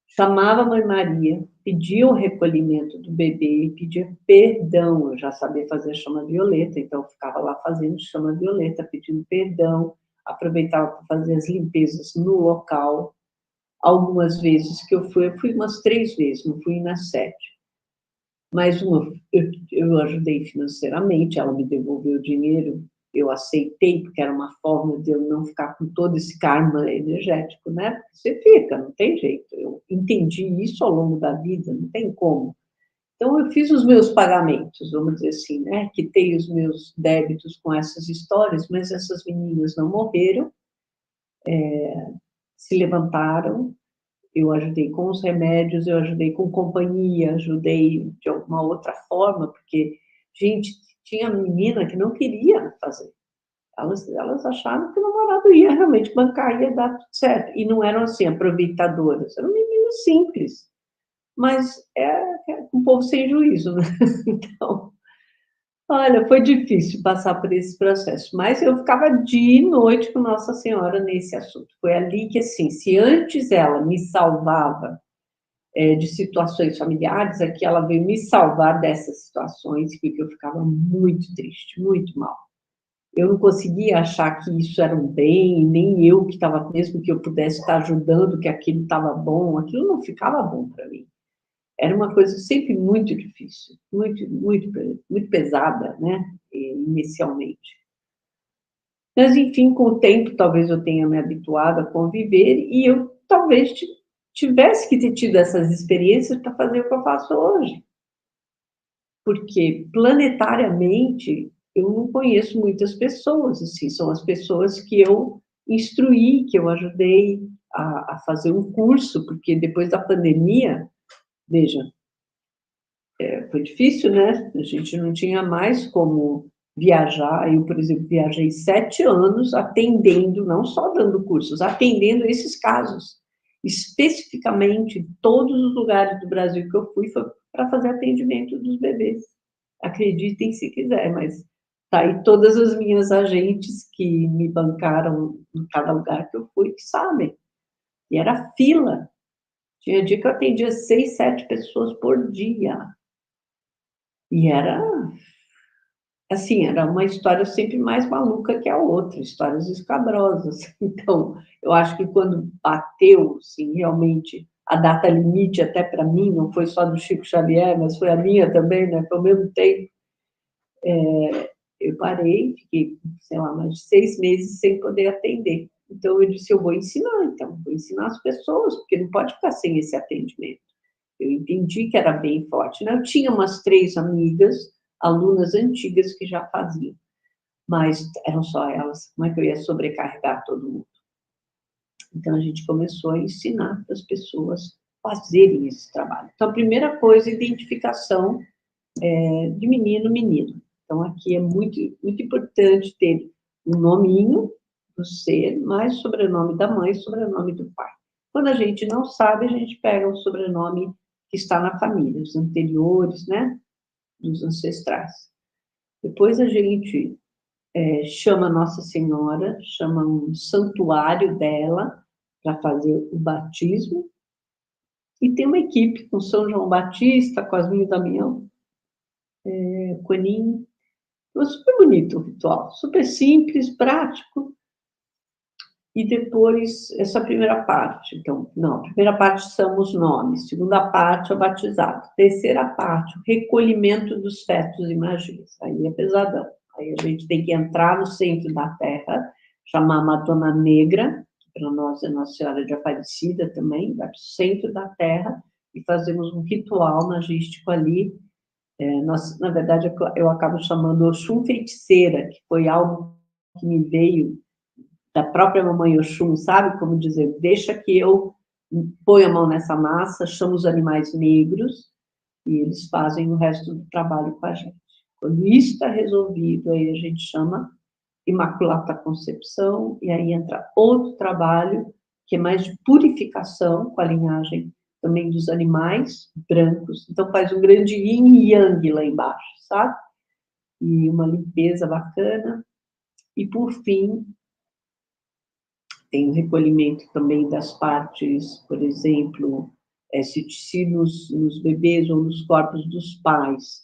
chamava a mãe Maria, pedia o recolhimento do bebê, pedia perdão. Eu já sabia fazer chama violeta, então eu ficava lá fazendo chama violeta, pedindo perdão, aproveitava para fazer as limpezas no local. Algumas vezes que eu fui umas 3 vezes, não fui nas 7. Mais uma, eu ajudei financeiramente, ela me devolveu o dinheiro, eu aceitei, porque era uma forma de eu não ficar com todo esse karma energético, né? Porque você fica, não tem jeito. Eu entendi isso ao longo da vida, não tem como. Então, eu fiz os meus pagamentos, vamos dizer assim, né? Quitei os meus débitos com essas histórias, mas essas meninas não morreram, se levantaram, eu ajudei com os remédios, eu ajudei com companhia, ajudei de alguma outra forma, porque, gente, tinha menina que não queria fazer. Elas achavam que o namorado ia realmente bancar, ia dar tudo certo. E não eram assim, aproveitadoras, eram meninas simples. Mas é um povo sem juízo, né? Então, olha, foi difícil passar por esse processo, mas eu ficava dia e noite com Nossa Senhora nesse assunto. Foi ali que, assim, se antes ela me salvava de situações familiares, aqui ela veio me salvar dessas situações, porque eu ficava muito triste, muito mal. Eu não conseguia achar que isso era um bem, nem eu que estava, mesmo que eu pudesse estar ajudando, que aquilo estava bom, aquilo não ficava bom para mim. Era uma coisa sempre muito difícil, muito pesada, né, inicialmente. Mas, enfim, com o tempo, talvez eu tenha me habituado a conviver e eu talvez tivesse que ter tido essas experiências para fazer o que eu faço hoje. Porque, planetariamente, eu não conheço muitas pessoas, assim, são as pessoas que eu instruí, que eu ajudei a fazer um curso, porque depois da pandemia, veja, foi difícil, né? A gente não tinha mais como viajar. Eu, por exemplo, viajei 7 anos atendendo, não só dando cursos, atendendo esses casos. Especificamente, todos os lugares do Brasil que eu fui foi para fazer atendimento dos bebês. Acreditem se quiser, mas tá aí todas as minhas agentes que me bancaram em cada lugar que eu fui, que sabem. E era fila. Tinha dia que eu atendia 6, 7 pessoas por dia. E era, assim, era uma história sempre mais maluca que a outra, histórias escabrosas. Então, eu acho que quando bateu, assim, realmente, a data limite, até para mim, não foi só do Chico Xavier, mas foi a minha também, né? Foi ao mesmo tempo, eu parei, fiquei, sei lá, mais de 6 meses sem poder atender. Então, eu disse, eu vou ensinar, então, vou ensinar as pessoas, porque não pode ficar sem esse atendimento. Eu entendi que era bem forte, né? Eu tinha umas 3 amigas, alunas antigas que já faziam, mas eram só elas, como é que eu ia sobrecarregar todo mundo? Então, a gente começou a ensinar para as pessoas fazerem esse trabalho. Então, a primeira coisa, identificação de menino, menino. Então, aqui é muito, muito importante ter um nominho do ser, mais sobrenome da mãe, sobrenome do pai. Quando a gente não sabe, a gente pega o sobrenome que está na família, os anteriores, né, dos ancestrais. Depois a gente chama Nossa Senhora, chama um santuário dela para fazer o batismo, e tem uma equipe com São João Batista, Cosminho e Damião, Coninho. Foi super bonito o ritual, super simples, prático. E depois, essa primeira parte. Então, não, a primeira parte são os nomes, segunda parte é o batizado, terceira parte, o recolhimento dos fetos e magias. Aí é pesadão. Aí a gente tem que entrar no centro da terra, chamar a Madonna Negra, que para nós é Nossa Senhora de Aparecida também, vai para o centro da terra e fazemos um ritual magístico ali. Na verdade, eu acabo chamando Oxum Feiticeira, que foi algo que me veio da própria mamãe Oxum, sabe? Como dizer, deixa que eu ponho a mão nessa massa, chamo os animais negros e eles fazem o resto do trabalho com a gente. Quando isso está resolvido, aí a gente chama Imaculata Concepção, e aí entra outro trabalho, que é mais de purificação, com a linhagem também dos animais brancos. Então faz um grande yin e yang lá embaixo, sabe? E uma limpeza bacana. E por fim, tem o recolhimento também das partes, por exemplo, se nos bebês ou nos corpos dos pais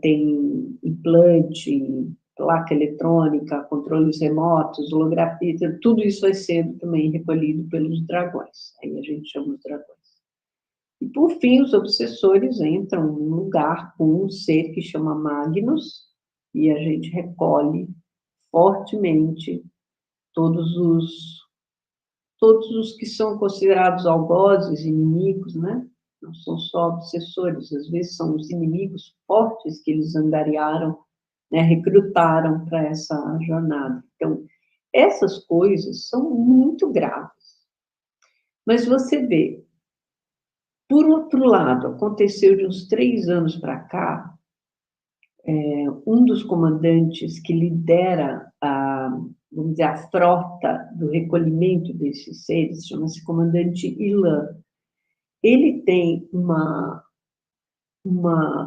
tem implante, placa eletrônica, controles remotos, holografia, tudo isso vai ser também recolhido pelos dragões. Aí a gente chama os dragões. E, por fim, os obsessores entram num lugar com um ser que chama Magnus, e a gente recolhe fortemente todos os que são considerados algozes, inimigos, né? Não são só obsessores, às vezes são os inimigos fortes que eles angariaram, né, recrutaram para essa jornada. Então, essas coisas são muito graves. Mas você vê, por outro lado, aconteceu de uns 3 anos para cá, um dos comandantes que lidera vamos dizer, a frota do recolhimento desses seres, chama-se comandante Ilan. Ele tem uma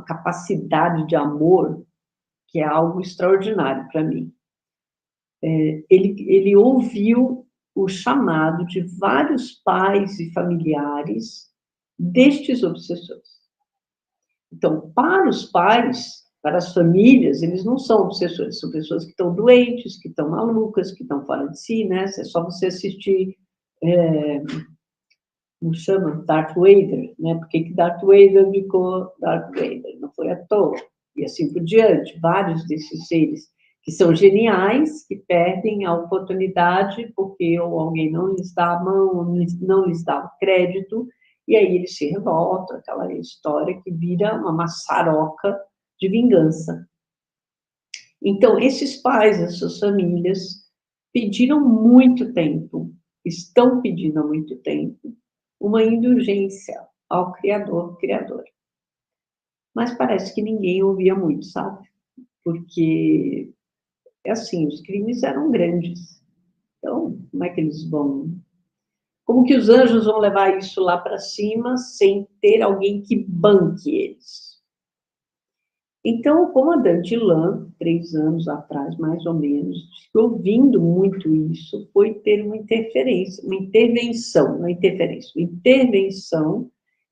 capacidade de amor que é algo extraordinário para mim. Ele ouviu o chamado de vários pais e familiares destes obsessores. Então, para os pais, para as famílias, eles não são obsessores, são pessoas que estão doentes, que estão malucas, que estão fora de si, né? É só você assistir, como chama? Darth Vader, né? Por que Darth Vader ficou Darth Vader? Não foi à toa. E assim por diante, vários desses seres que são geniais, que perdem a oportunidade porque ou alguém não lhes dá a mão, ou não lhes dá o crédito, e aí eles se revoltam, aquela história que vira uma maçaroca de vingança. Então, esses pais, essas famílias, pediram muito tempo, estão pedindo há muito tempo, uma indulgência ao Criador, Criadora. Mas parece que ninguém ouvia muito, sabe? Porque, assim, os crimes eram grandes. Então, como é que eles vão... Como que os anjos vão levar isso lá para cima sem ter alguém que banque eles? Então, o comandante Lan, 3 anos atrás, mais ou menos, ouvindo muito isso, foi ter uma intervenção,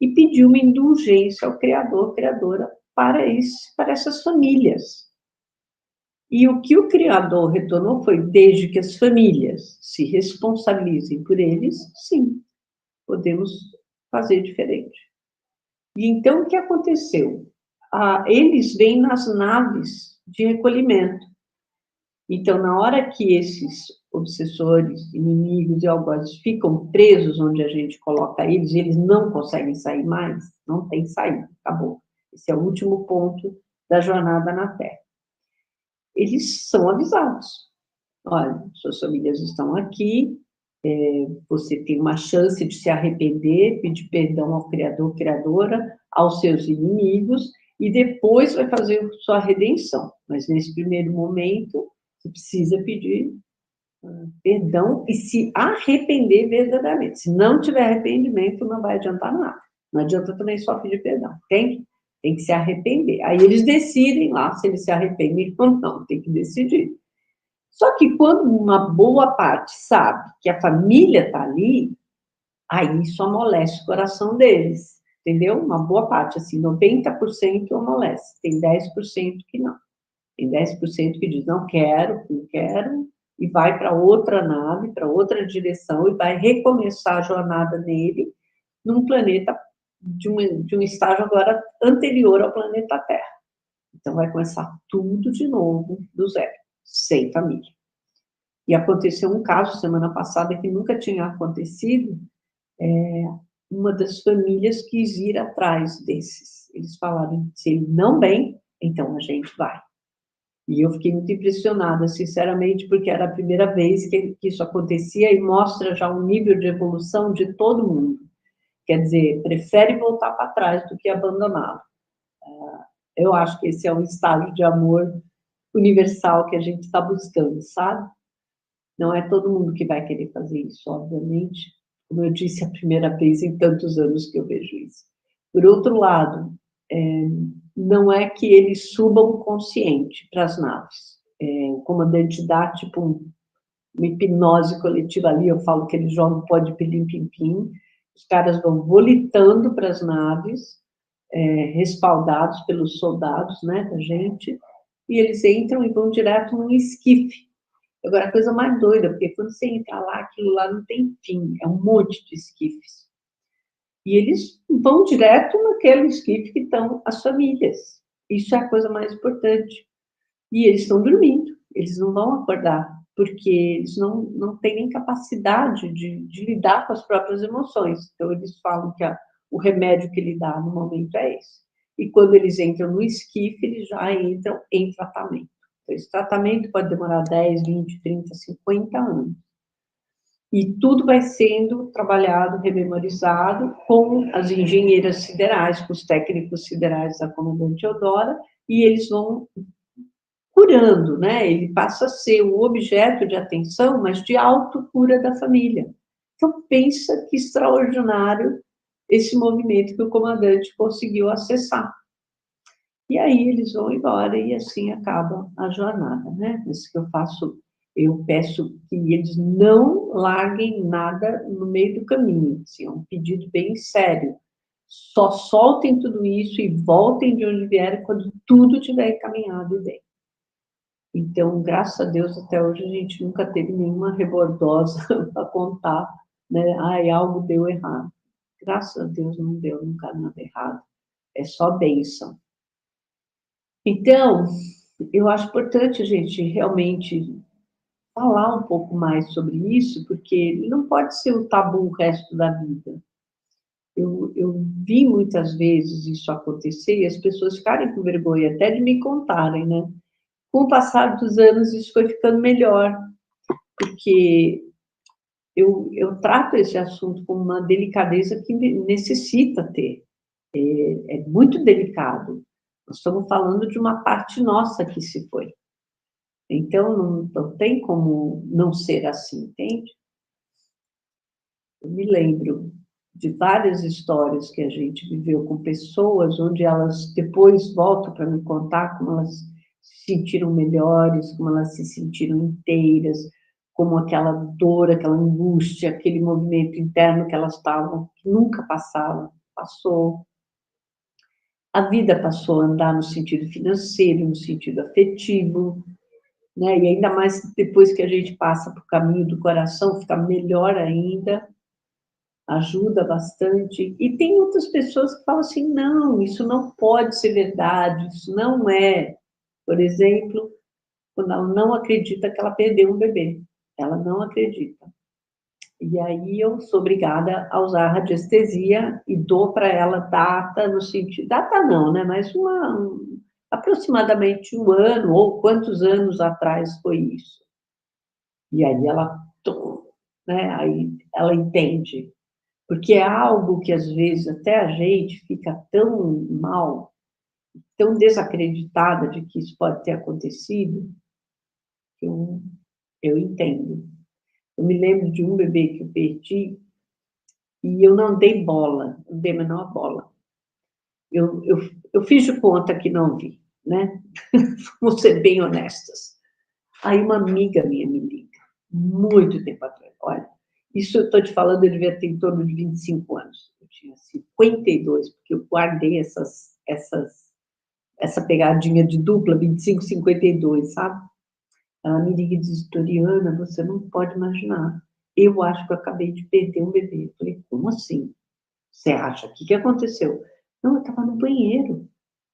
e pediu uma indulgência ao Criador, Criadora, para essas famílias. E o que o Criador retornou foi, desde que as famílias se responsabilizem por eles, sim, podemos fazer diferente. E então, o que aconteceu? Eles vêm nas naves de recolhimento. Então, na hora que esses obsessores, inimigos e algozes ficam presos onde a gente coloca eles, e eles não conseguem sair mais, não tem saída, acabou. Esse é o último ponto da jornada na Terra. Eles são avisados. Olha, suas famílias estão aqui, você tem uma chance de se arrepender, pedir perdão ao Criador, Criadora, aos seus inimigos, e depois vai fazer sua redenção. Mas nesse primeiro momento, você precisa pedir perdão e se arrepender verdadeiramente. Se não tiver arrependimento, não vai adiantar nada. Não adianta também só pedir perdão, entende? tem que se arrepender. Aí eles decidem lá se eles se arrependem ou não, tem que decidir. Só que quando uma boa parte sabe que a família está ali, aí isso amolece o coração deles, entendeu? Uma boa parte, assim, 90% amolece, tem 10% que não. Tem 10% que diz, não quero, não quero, e vai para outra nave, para outra direção, e vai recomeçar a jornada nele, num planeta, de um estágio agora anterior ao planeta Terra. Então, vai começar tudo de novo, do zero, sem família. E aconteceu um caso semana passada que nunca tinha acontecido, uma das famílias quis ir atrás desses. Eles falaram, se ele não vem, então a gente vai. E eu fiquei muito impressionada, sinceramente, porque era a primeira vez que isso acontecia e mostra já um nível de evolução de todo mundo. Quer dizer, prefere voltar para trás do que abandoná-lo. Eu acho que esse é um estágio de amor universal que a gente está buscando, sabe? Não é todo mundo que vai querer fazer isso, obviamente. Como eu disse, é a primeira vez em tantos anos que eu vejo isso. Por outro lado, não é que eles subam consciente para as naves. O comandante dá, tipo, uma hipnose coletiva ali, eu falo que eles jogam pó de pilim-pim-pim, os caras vão volitando para as naves, respaldados pelos soldados, né, da gente, e eles entram e vão direto num esquife. Agora, a coisa mais doida, porque quando você entra lá, aquilo lá não tem fim, é um monte de esquifes. E eles vão direto naquele esquife que estão as famílias. Isso é a coisa mais importante. E eles estão dormindo, eles não vão acordar, porque eles não têm nem capacidade de lidar com as próprias emoções. Então, eles falam que o remédio que ele dá no momento é esse. E quando eles entram no esquife, eles já entram em tratamento. Então, esse tratamento pode demorar 10, 20, 30, 50 anos. E tudo vai sendo trabalhado, rememorizado com as engenheiras siderais, com os técnicos siderais da Comandante Eudora, e eles vão curando, né? Ele passa a ser o objeto de atenção, mas de autocura da família. Então, pensa que extraordinário esse movimento que o comandante conseguiu acessar. E aí eles vão embora e assim acaba a jornada, né? Isso que eu peço que eles não larguem nada no meio do caminho, assim, é um pedido bem sério. Só soltem tudo isso e voltem de onde vieram quando tudo tiver encaminhado e bem. Então, graças a Deus, até hoje a gente nunca teve nenhuma rebordosa para contar, né? Ai, algo deu errado. Graças a Deus não deu nunca nada errado. É só bênção. Então, eu acho importante a gente realmente falar um pouco mais sobre isso, porque não pode ser o tabu o resto da vida. Eu vi muitas vezes isso acontecer e as pessoas ficarem com vergonha até de me contarem, né? Com o passar dos anos, isso foi ficando melhor, porque eu trato esse assunto com uma delicadeza que necessita ter. É muito delicado. Nós estamos falando de uma parte nossa que se foi. Então, não tem como não ser assim, entende? Eu me lembro de várias histórias que a gente viveu com pessoas, onde elas depois voltam para me contar como elas se sentiram melhores, como elas se sentiram inteiras, como aquela dor, aquela angústia, aquele movimento interno que elas estavam, que nunca passava, passou. A vida passou a andar no sentido financeiro, no sentido afetivo, né? E ainda mais depois que a gente passa para o caminho do coração, fica melhor ainda, ajuda bastante. E tem outras pessoas que falam assim, não, isso não pode ser verdade, isso não é. Por exemplo, quando ela não acredita que ela perdeu um bebê. Ela não acredita. E aí eu sou obrigada a usar radiestesia e dou para ela data no sentido, data não, né? Mas aproximadamente um ano ou quantos anos atrás foi isso. E aí ela, né? Aí ela entende, porque é algo que às vezes até a gente fica tão mal, tão desacreditada de que isso pode ter acontecido, que eu entendo. Eu me lembro de um bebê que eu perdi e eu não dei bola, não dei a menor bola. eu fiz de conta que não vi, né? Vamos ser bem honestas. Aí uma amiga minha me liga, muito tempo atrás. Olha, isso eu estou te falando, eu devia ter em torno de 25 anos. Eu tinha 52, porque eu guardei essa pegadinha de dupla, 25, 52, sabe? Ela me liga e diz, Doriana, você não pode imaginar. Eu acho que eu acabei de perder um bebê. Eu falei, como assim? Você acha? O que aconteceu? Não, eu estava no banheiro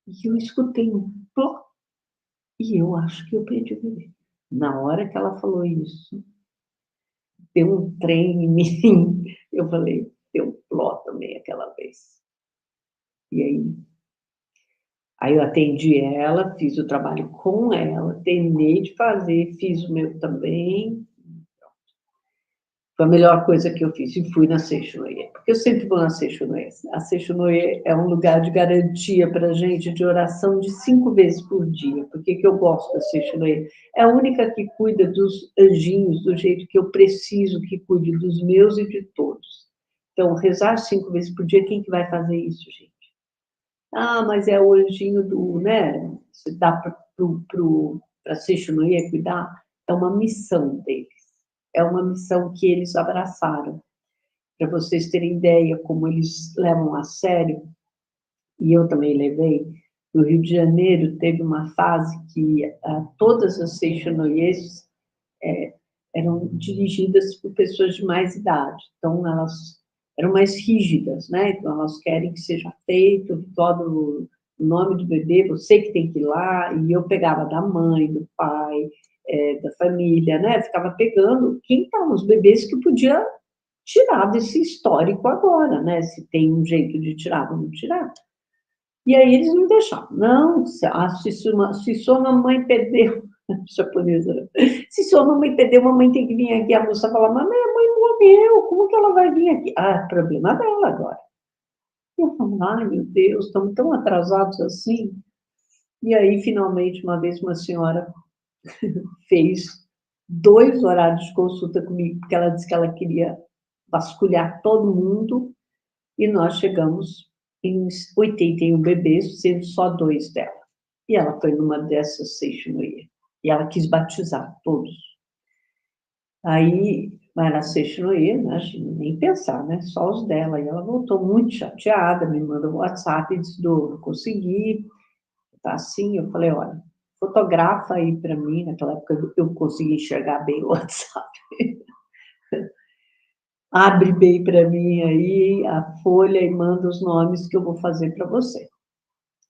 e eu escutei um plop e eu acho que eu perdi o bebê. Na hora que ela falou isso, deu um trem em mim. Eu falei, deu plop também aquela vez. E aí eu atendi ela, fiz o trabalho com ela, terminei de fazer, fiz o meu também. Foi a melhor coisa que eu fiz, e fui na Seixonoye, porque eu sempre vou na Seixonoye. A Seixonoye é um lugar de garantia para a gente, de oração de 5 vezes por dia. Por que eu gosto da Seixonoye? É a única que cuida dos anjinhos do jeito que eu preciso que cuide dos meus e de todos. Então, rezar 5 vezes por dia, quem que vai fazer isso, gente? Ah, mas é o anjinho do, né? Você dá para a Seixonoye cuidar? É uma missão deles. É uma missão que eles abraçaram. Para vocês terem ideia como eles levam a sério, e eu também levei, no Rio de Janeiro teve uma fase que todas as Seixonoyes eram dirigidas por pessoas de mais idade. Então, elas eram mais rígidas, né? Então, elas querem que seja feito todo o nome do bebê, você que tem que ir lá, e eu pegava da mãe, do pai, da família, né? Ficava pegando quem estavam os bebês que podia tirar desse histórico agora, né? Se tem um jeito de tirar, vamos tirar. E aí eles não deixavam. Não, se sua mamãe perdeu, japonesa, né? Se sua mamãe perdeu, mamãe tem que vir aqui. A moça fala, mas minha mãe morreu, como que ela vai vir aqui? Ah, problema dela agora. Eu falo, ai meu Deus, estamos tão atrasados assim. E aí, finalmente, uma vez uma senhora fez 2 horários de consulta comigo, porque ela disse que ela queria vasculhar todo mundo, e nós chegamos em 81 bebês, sendo só 2 dela. E ela foi numa dessas Seixonoye. E ela quis batizar todos. Aí, vai na Seixonoye, imagina, nem pensar, né? Só os dela. E ela voltou muito chateada, me mandou um WhatsApp e disse, não consegui, tá assim. Eu falei, olha, fotografa aí para mim. Naquela época eu consegui enxergar bem o WhatsApp. Abre bem para mim aí a folha e manda os nomes que eu vou fazer para você.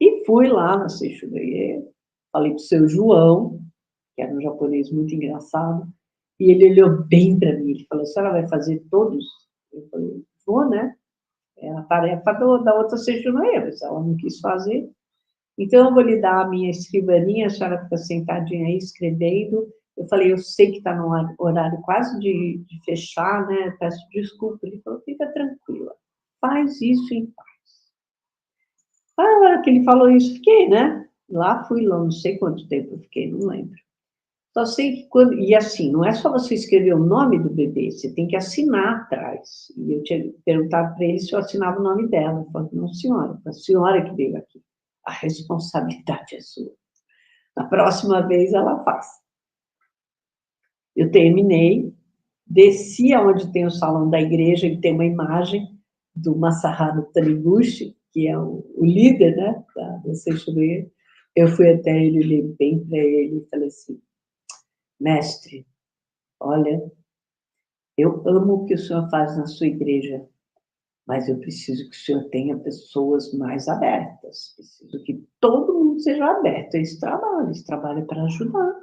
E fui lá na Seixonoye, falei para o seu João, que era um japonês muito engraçado, e ele olhou bem para mim, ele falou, a senhora vai fazer todos? Eu falei, vou, né? É a tarefa da outra Seixonoye, mas ela não quis fazer. Então, eu vou lhe dar a minha escrivaninha, a senhora fica sentadinha aí escrevendo. Eu falei, eu sei que está no horário quase de fechar, né? Peço desculpa. Ele falou, fica tranquila, faz isso em paz. A hora que ele falou isso, fiquei, né? Lá fui lá, não sei quanto tempo eu fiquei, não lembro. Só sei que quando. E assim, não é só você escrever o nome do bebê, você tem que assinar atrás. E eu tinha perguntado para ele se eu assinava o nome dela. Eu falei, não, senhora, a senhora que veio aqui. A responsabilidade é sua. Na próxima vez ela faz. Eu terminei, desci aonde tem o salão da igreja, e tem uma imagem do Masaharu Taniguchi, que é o líder, né, da Seixonoye. Eu fui até ele, olhei bem para ele e falei assim, mestre, olha, eu amo o que o senhor faz na sua igreja, mas eu preciso que o senhor tenha pessoas mais abertas. Preciso que todo mundo seja aberto a esse trabalho é para ajudar.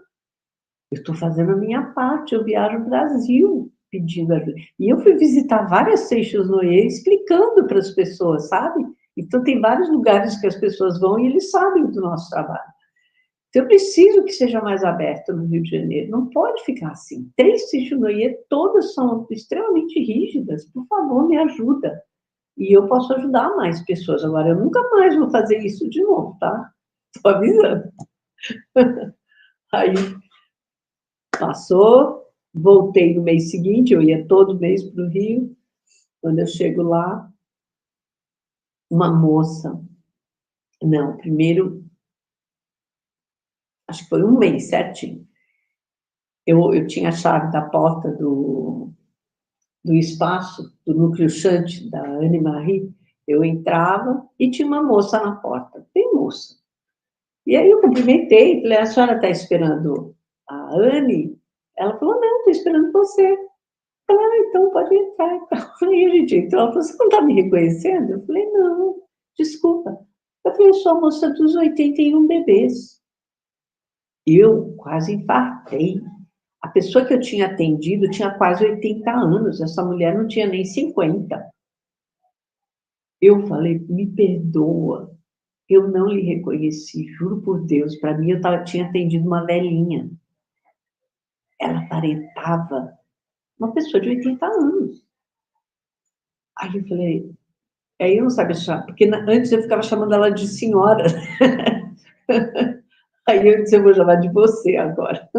Eu estou fazendo a minha parte, eu viajo o Brasil pedindo ajuda. E eu fui visitar várias Seixonoye explicando para as pessoas, sabe? Então, tem vários lugares que as pessoas vão e eles sabem do nosso trabalho. Então, eu preciso que seja mais aberto no Rio de Janeiro. Não pode ficar assim. 3 Seixonoye, todas são extremamente rígidas. Por favor, me ajuda. E eu posso ajudar mais pessoas. Agora, eu nunca mais vou fazer isso de novo, tá? Estou avisando. Aí, passou, voltei no mês seguinte, eu ia todo mês para o Rio. Quando eu chego lá, uma moça Não, primeiro, acho que foi um mês certinho. Eu tinha a chave da porta do espaço, do núcleo chante da Anne-Marie. Eu entrava e tinha uma moça na porta, bem moça. E aí eu cumprimentei, falei, a senhora está esperando a Anne? Ela falou, não, estou esperando você. Eu falei, então pode entrar. Aí a gente entrou, ela falou, você não está me reconhecendo? Eu falei, não, desculpa. Eu falei, eu sou a moça dos 81 bebês. Eu quase infartei. A pessoa que eu tinha atendido tinha quase 80 anos, essa mulher não tinha nem 50. Eu falei, me perdoa, eu não lhe reconheci, juro por Deus, para mim tinha atendido uma velhinha. Ela aparentava uma pessoa de 80 anos. Aí eu falei, aí eu não sabia chamar, porque antes eu ficava chamando ela de senhora. Aí eu disse, eu vou chamar de você agora.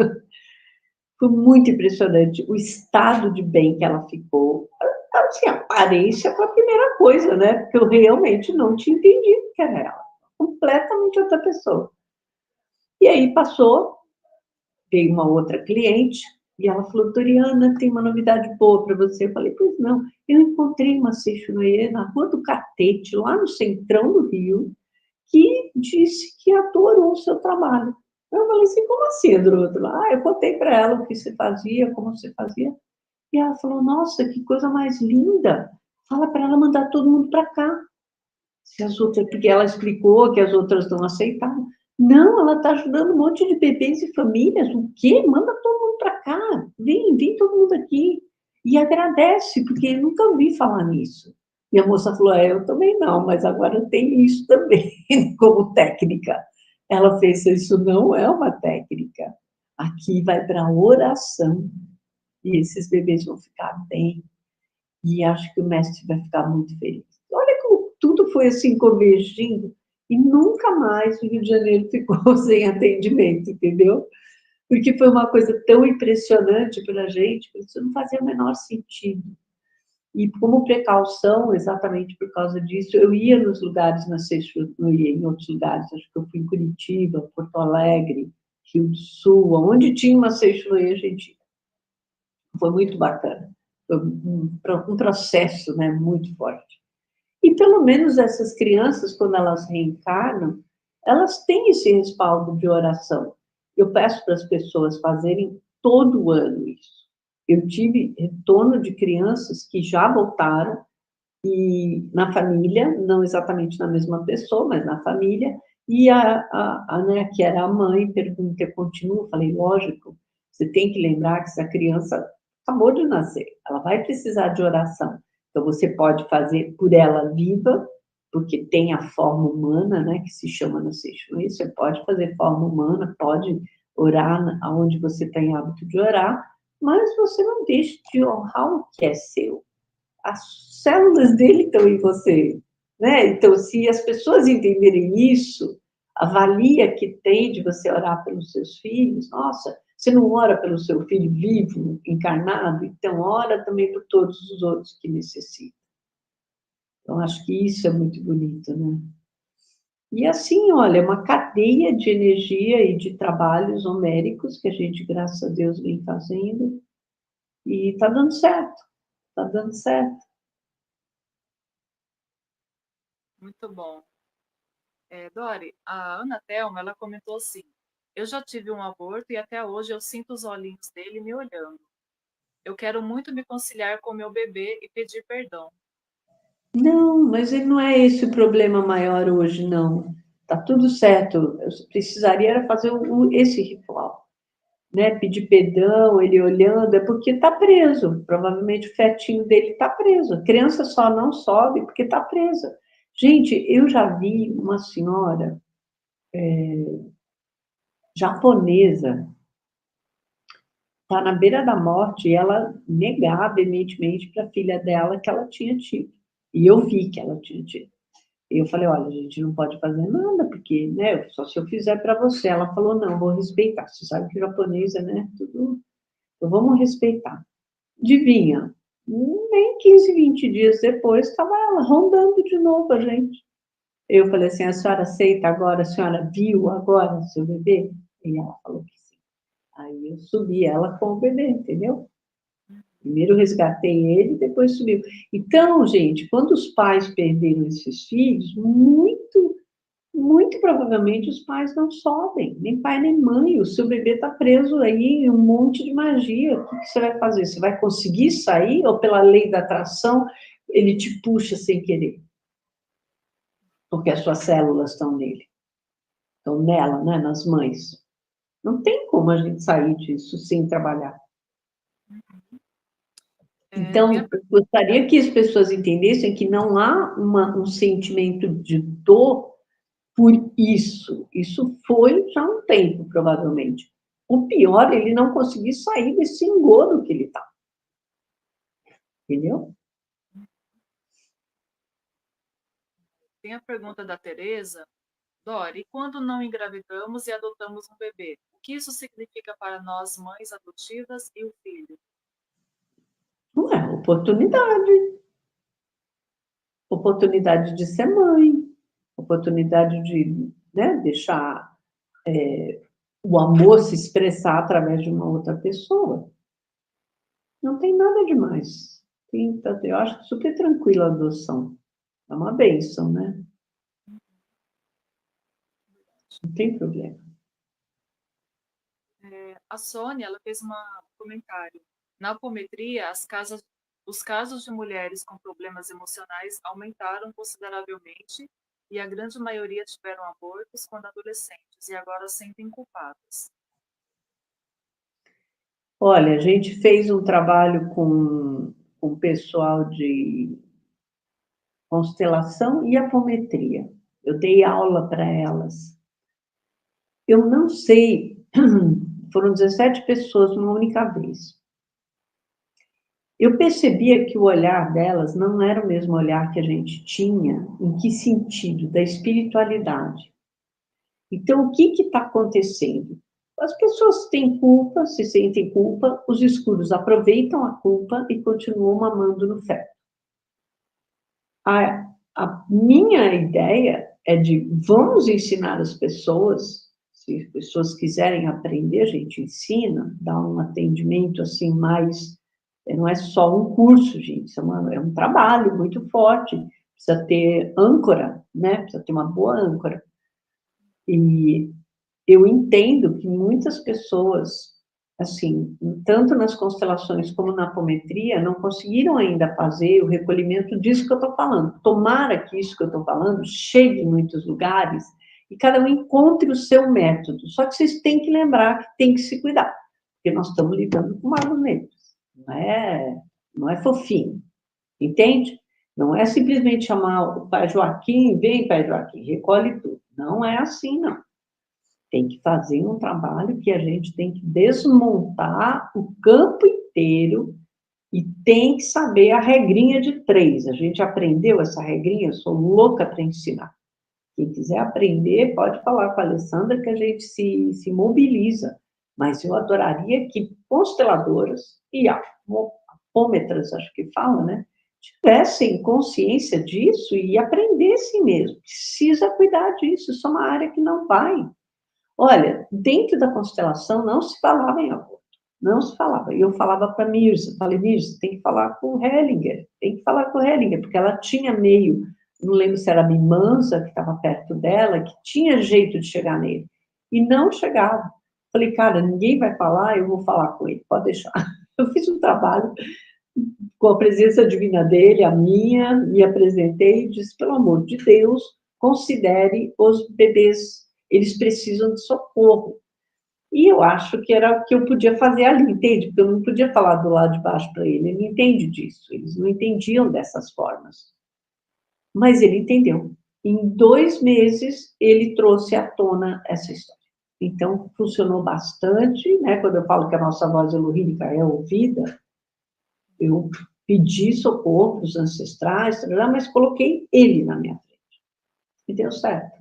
Foi muito impressionante o estado de bem que ela ficou. Ela tinha aparência com a primeira coisa, né? Porque eu realmente não tinha entendido que era ela. Completamente outra pessoa. E aí passou, veio uma outra cliente, e ela falou, Doriana, tem uma novidade boa para você. Eu falei, pois não, eu encontrei uma Seixonoye na Rua do Catete, lá no centrão do Rio, que disse que adorou o seu trabalho. Eu falei assim, como assim, adorou? Eu contei para ela o que você fazia, como você fazia. E ela falou, nossa, que coisa mais linda. Fala para ela mandar todo mundo para cá. Se as outras, porque ela explicou que as outras não aceitavam. Não, ela está ajudando um monte de bebês e famílias. O quê? Manda todo mundo para cá. Vem todo mundo aqui. E agradece, porque eu nunca ouvi falar nisso. E a moça falou, eu também não, mas agora tem isso também, como técnica. Ela fez, isso não é uma técnica. Aqui vai para oração. E esses bebês vão ficar bem. E acho que o mestre vai ficar muito feliz. Olha como tudo foi assim convergindo e nunca mais o Rio de Janeiro ficou sem atendimento, entendeu? Porque foi uma coisa tão impressionante para a gente, que isso não fazia o menor sentido. E como precaução, exatamente por causa disso, eu ia nos lugares na sexta, não ia em outros lugares, acho que eu fui em Curitiba, Porto Alegre, Rio do Sul, onde tinha uma sexta, a gente ia. Foi muito bacana. Foi um processo, né, muito forte. E pelo menos essas crianças, quando elas reencarnam, elas têm esse respaldo de oração. Eu peço para as pessoas fazerem todo ano isso. Eu tive retorno de crianças que já voltaram e na família, não exatamente na mesma pessoa, mas na família, e né, que era a mãe, pergunta, eu continuo, falei, lógico, você tem que lembrar que essa criança acabou de nascer, ela vai precisar de oração. Então, você pode fazer por ela viva, porque tem a forma humana, né, que se chama no Seixuí, você pode fazer forma humana, pode orar aonde você tem hábito de orar, mas você não deixe de honrar o que é seu. As células dele estão em você, né? Então, se as pessoas entenderem isso, a valia que tem de você orar pelos seus filhos, nossa, você não ora pelo seu filho vivo, encarnado, então ora também por todos os outros que necessitam. Então, acho que isso é muito bonito, né? E assim, olha, é uma cadeia de energia e de trabalhos homéricos que a gente, graças a Deus, vem fazendo e está dando certo, está dando certo. Muito bom. Dori, a Ana Thelma, ela comentou assim, eu já tive um aborto e até hoje eu sinto os olhinhos dele me olhando. Eu quero muito me conciliar com meu bebê e pedir perdão. Não, mas ele não é esse o problema maior hoje, não. Tá tudo certo. Eu precisaria era fazer esse ritual, né? Pedir perdão, ele olhando, é porque está preso. Provavelmente o fetinho dele está preso. A criança só não sobe porque está presa. Gente, eu já vi uma senhora japonesa, tá na beira da morte, e ela negar veementemente para a filha dela que ela tinha tido. E eu vi que ela tinha tido. E eu falei, olha, a gente não pode fazer nada, porque, né, só se eu fizer para você. Ela falou, não, vou respeitar. Você sabe que japonesa, né, tudo, então vamos respeitar. Adivinha, nem 15, 20 dias depois, estava ela rondando de novo a gente. Eu falei assim, a senhora aceita agora? A senhora viu agora o seu bebê? E ela falou que sim. Aí eu subi ela com o bebê, entendeu? Primeiro resgatei ele, depois subiu. Então, gente, quando os pais perderam esses filhos, muito provavelmente os pais não sobem, nem pai nem mãe. O seu bebê está preso aí em um monte de magia. O que você vai fazer? Você vai conseguir sair ou pela lei da atração ele te puxa sem querer? Porque as suas células estão nele, estão nela, né, nas mães. Não tem como a gente sair disso sem trabalhar. Tem a Então, eu gostaria que as pessoas entendessem que não há um sentimento de dor por isso. Isso foi já há um tempo, provavelmente. O pior é ele não conseguir sair desse engodo que ele está. Entendeu? Tem a pergunta da Tereza. Dori, e quando não engravidamos e adotamos um bebê? O que isso significa para nós, mães adotivas e o filho? Não é oportunidade. Oportunidade de ser mãe. Oportunidade de, né, deixar o amor se expressar através de uma outra pessoa. Não tem nada demais. Eu acho super tranquila a adoção. É uma bênção, né? Não tem problema. A Sônia, ela fez um comentário. Na apometria, os casos de mulheres com problemas emocionais aumentaram consideravelmente e a grande maioria tiveram abortos quando adolescentes e agora se sentem culpadas. Olha, a gente fez um trabalho com o pessoal de constelação e apometria. Eu dei aula para elas. Eu não sei, foram 17 pessoas numa única vez. Eu percebia que o olhar delas não era o mesmo olhar que a gente tinha, em que sentido? Da espiritualidade. Então, o que está acontecendo? As pessoas têm culpa, se sentem culpa, os escuros aproveitam a culpa e continuam mamando no feto. A minha ideia é de vamos ensinar as pessoas, se as pessoas quiserem aprender, a gente ensina, dá um atendimento assim mais, não é só um curso, gente, é um trabalho muito forte, precisa ter âncora, né? Precisa ter uma boa âncora. E eu entendo que muitas pessoas, assim, tanto nas constelações como na apometria, não conseguiram ainda fazer o recolhimento disso que eu estou falando. Tomara que isso que eu estou falando chegue em muitos lugares e cada um encontre o seu método. Só que vocês têm que lembrar que tem que se cuidar, porque nós estamos lidando com magos negros. Não é fofinho, entende? Não é simplesmente chamar o pai Joaquim, vem pai Joaquim, recolhe tudo. Não é assim, não. Tem que fazer um trabalho que a gente tem que desmontar o campo inteiro e tem que saber a regrinha de 3. A gente aprendeu essa regrinha, eu sou louca para ensinar. Quem quiser aprender, pode falar com a Alessandra que a gente se mobiliza. Mas eu adoraria que consteladoras e apômetras, acho que fala, né? Tivessem consciência disso e aprendessem mesmo. Precisa cuidar disso, isso é uma área que não vai. Olha, dentro da constelação não se falava em aborto, não se falava. E eu falava para a Mirza, falei, Mirza, tem que falar com o Hellinger, tem que falar com o Hellinger, porque ela tinha meio, não lembro se era a Mimanza, que estava perto dela, que tinha jeito de chegar nele. E não chegava. Falei, cara, ninguém vai falar, eu vou falar com ele, pode deixar. Eu fiz um trabalho com a presença divina dele, a minha, me apresentei e disse, pelo amor de Deus, considere os bebês, eles precisam de socorro. E eu acho que era o que eu podia fazer ali, entende? Porque eu não podia falar do lado de baixo para ele, ele não entende disso, eles não entendiam dessas formas. Mas ele entendeu. Em 2 meses, ele trouxe à tona essa história. Então, funcionou bastante, né? Quando eu falo que a nossa voz elohínica é ouvida, eu pedi socorro para os ancestrais, mas coloquei ele na minha frente. E deu certo.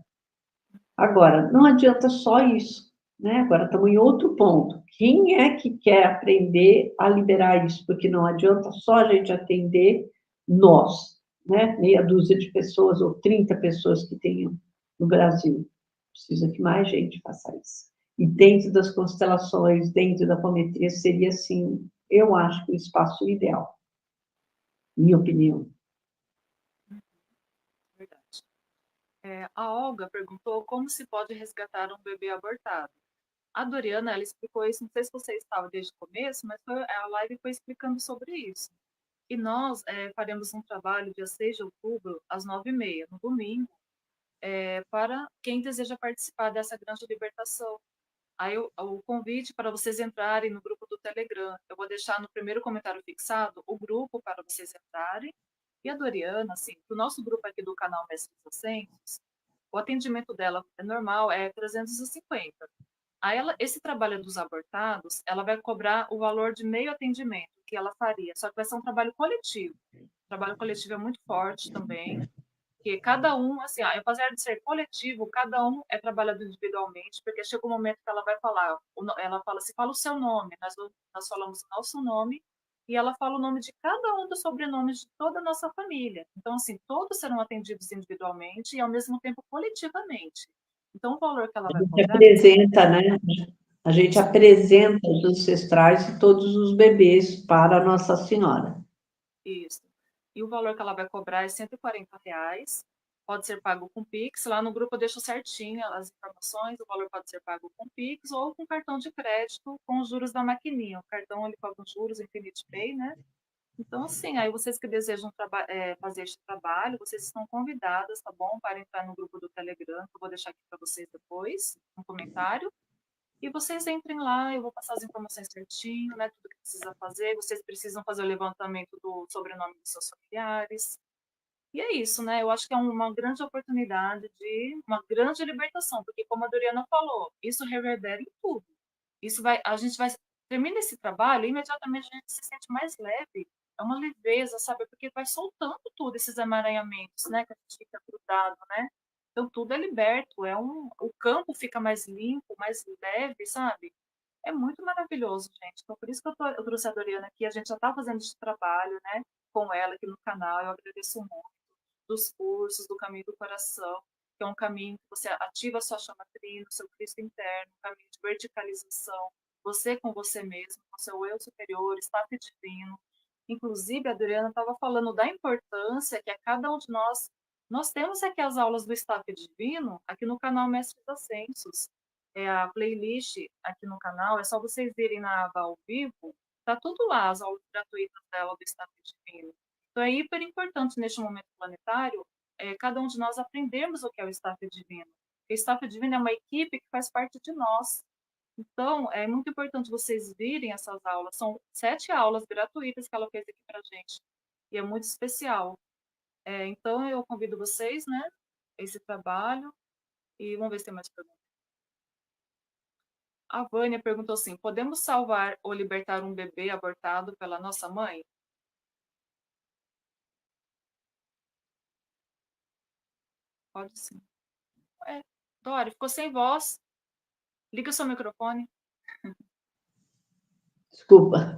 Agora, não adianta só isso, né? Agora estamos em outro ponto. Quem é que quer aprender a liberar isso? Porque não adianta só a gente atender nós. né? Meia dúzia de pessoas ou 30 pessoas que tenham no Brasil. Precisa que mais gente faça isso. E dentro das constelações, dentro da apometria, seria, assim, eu acho que o espaço ideal, minha opinião. Verdade. A Olga perguntou como se pode resgatar um bebê abortado. A Doriana, ela explicou isso, não sei se você estava desde o começo, mas a live foi explicando sobre isso. E nós faremos um trabalho dia 6 de outubro, às 9h30, no domingo, para quem deseja participar dessa grande libertação. Aí o convite para vocês entrarem no grupo do Telegram. Eu vou deixar no primeiro comentário fixado o grupo para vocês entrarem. E a Doriana, assim, o nosso grupo aqui do canal Mestres Ascensos, o atendimento dela é normal, é 350. Aí esse trabalho dos abortados, ela vai cobrar o valor de meio atendimento que ela faria, só que vai ser um trabalho coletivo. O trabalho coletivo é muito forte também, porque cada um, assim, apesar de ser coletivo, cada um é trabalhado individualmente, porque chega um momento que ela vai falar, ela fala assim, fala o seu nome, nós falamos o nosso nome, e ela fala o nome de cada um dos sobrenomes de toda a nossa família. Então, assim, todos serão atendidos individualmente e, ao mesmo tempo, coletivamente. Então, o valor que ela A vai gente cobrar vai ser apresenta, né? A gente apresenta os ancestrais e todos os bebês para a Nossa Senhora. isso. E o valor que ela vai cobrar é R$ 140. Pode ser pago com Pix. Lá no grupo eu deixo certinho as informações. O valor pode ser pago com Pix ou com cartão de crédito com os juros da maquininha. O cartão ele cobra os juros Infinite Pay, né? Então, assim, aí vocês que desejam fazer este trabalho, vocês estão convidadas, tá bom? Para entrar no grupo do Telegram, que eu vou deixar aqui para vocês depois, um comentário. E vocês entrem lá, eu vou passar as informações certinho, né? Tudo que precisa fazer. Vocês precisam fazer o levantamento do sobrenome dos seus familiares. E é isso, né? Eu acho que é uma grande oportunidade de uma grande libertação, porque como a Doriana falou, isso reverbera em tudo. Isso vai, a gente vai termina esse trabalho, e imediatamente a gente se sente mais leve. É uma leveza, sabe? Porque vai soltando tudo esses emaranhamentos, né? Que a gente fica grudado, né? Então tudo é liberto, o campo fica mais limpo, mais leve, sabe? É muito maravilhoso, gente. Então, por isso que eu trouxe a Doriana aqui. A gente já está fazendo esse trabalho, né? Com ela aqui no canal. Eu agradeço muito dos cursos do Caminho do Coração, que é um caminho que você ativa a sua chama trina, o seu Cristo interno, um caminho de verticalização, você com você mesmo, com seu eu superior, staff divino. Inclusive, a Adriana estava falando da importância que a cada um de nós temos aqui as aulas do staff divino, aqui no canal Mestres Ascensos. A playlist aqui no canal, é só vocês irem na aba ao vivo, tá tudo lá, as aulas gratuitas dela do staff divino. Então, é hiper importante neste momento planetário cada um de nós aprendermos o que é o staff divino. O staff divino é uma equipe que faz parte de nós. Então, é muito importante vocês virem essas aulas. São 7 aulas gratuitas que ela fez aqui para gente. E é muito especial. Então, eu convido vocês, né, a esse trabalho. E vamos ver se tem mais perguntas. A Vânia perguntou assim: podemos salvar ou libertar um bebê abortado pela nossa mãe? Pode sim. Dori, ficou sem voz. Liga o seu microfone. Desculpa.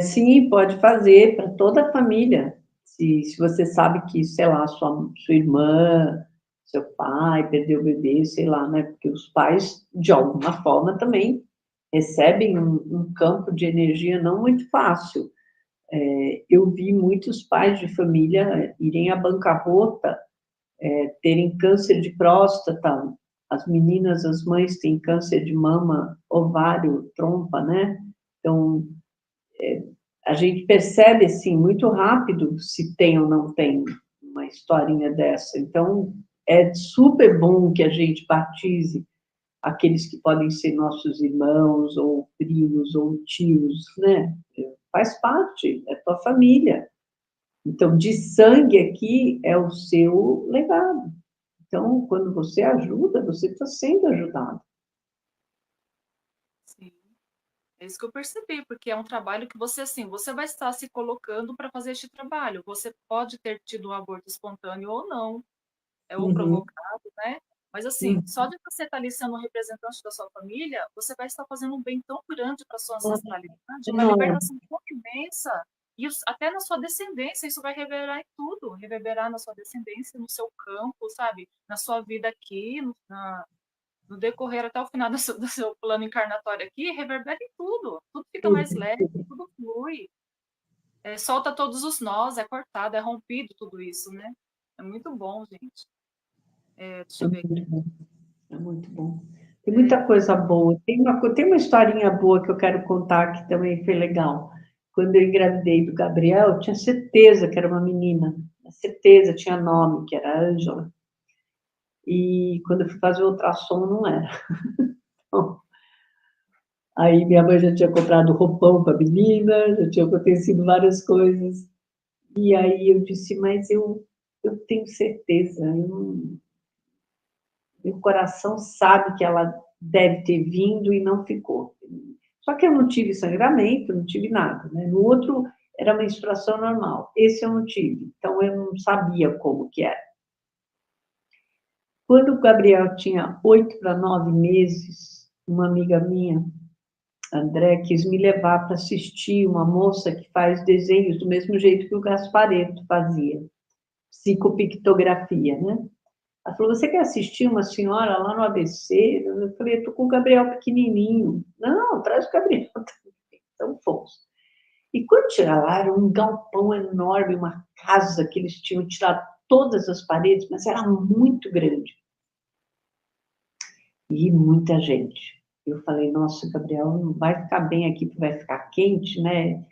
Sim, pode fazer para toda a família. Se você sabe que, sei lá, sua irmã, seu pai perdeu o bebê, sei lá, né? Porque os pais, de alguma forma, também recebem um campo de energia não muito fácil. Eu vi muitos pais de família irem à bancarrota, terem câncer de próstata, as meninas, as mães têm câncer de mama, ovário, trompa, né? Então, a gente percebe, assim, muito rápido se tem ou não tem uma historinha dessa. Então, é super bom que a gente batize aqueles que podem ser nossos irmãos, ou primos, ou tios, né? Faz parte, é tua família. Então, de sangue aqui é o seu legado. Então, quando você ajuda, você está sendo ajudado. Sim. É isso que eu percebi, porque é um trabalho que você, assim, você vai estar se colocando para fazer este trabalho. Você pode ter tido um aborto espontâneo ou não, ou Uhum. provocado, né? Mas, assim, Uhum. só de você estar ali sendo um representante da sua família, você vai estar fazendo um bem tão grande para sua ancestralidade, uma Enorme. libertação tão imensa. E até na sua descendência, isso vai reverberar em tudo, reverberar na sua descendência, no seu campo, sabe? Na sua vida aqui, no decorrer até o final do seu plano encarnatório aqui, reverbera em tudo. Tudo fica mais leve, tudo flui. Solta todos os nós, é cortado, é rompido tudo isso, né? É muito bom, gente. Deixa É eu ver muito aqui. bom. É muito bom. Tem muita coisa boa. Tem uma historinha boa que eu quero contar que também foi legal. Quando eu engravidei do Gabriel, eu tinha certeza que era uma menina. Certeza, tinha nome, que era Ângela. E quando eu fui fazer o ultrassom, não era. Então, aí minha mãe já tinha comprado roupão para a menina, já tinha acontecido várias coisas. E aí eu disse, mas eu tenho certeza, meu coração sabe que ela deve ter vindo e não ficou. Só que eu não tive sangramento, não tive nada, né? No outro era uma menstruação normal, esse eu não tive, então eu não sabia como que era. Quando o Gabriel tinha 8 para 9 meses, uma amiga minha, André, quis me levar para assistir uma moça que faz desenhos do mesmo jeito que o Gasparetto fazia, psicopictografia, né? Ela falou, você quer assistir uma senhora lá no ABC? Eu falei, estou com o Gabriel pequenininho. Não, traz o Gabriel também. Então, fomos. E quando chega lá, era um galpão enorme, uma casa que eles tinham tirado todas as paredes, mas era muito grande. E muita gente. Eu falei, nossa, Gabriel, não vai ficar bem aqui, porque vai ficar quente, né?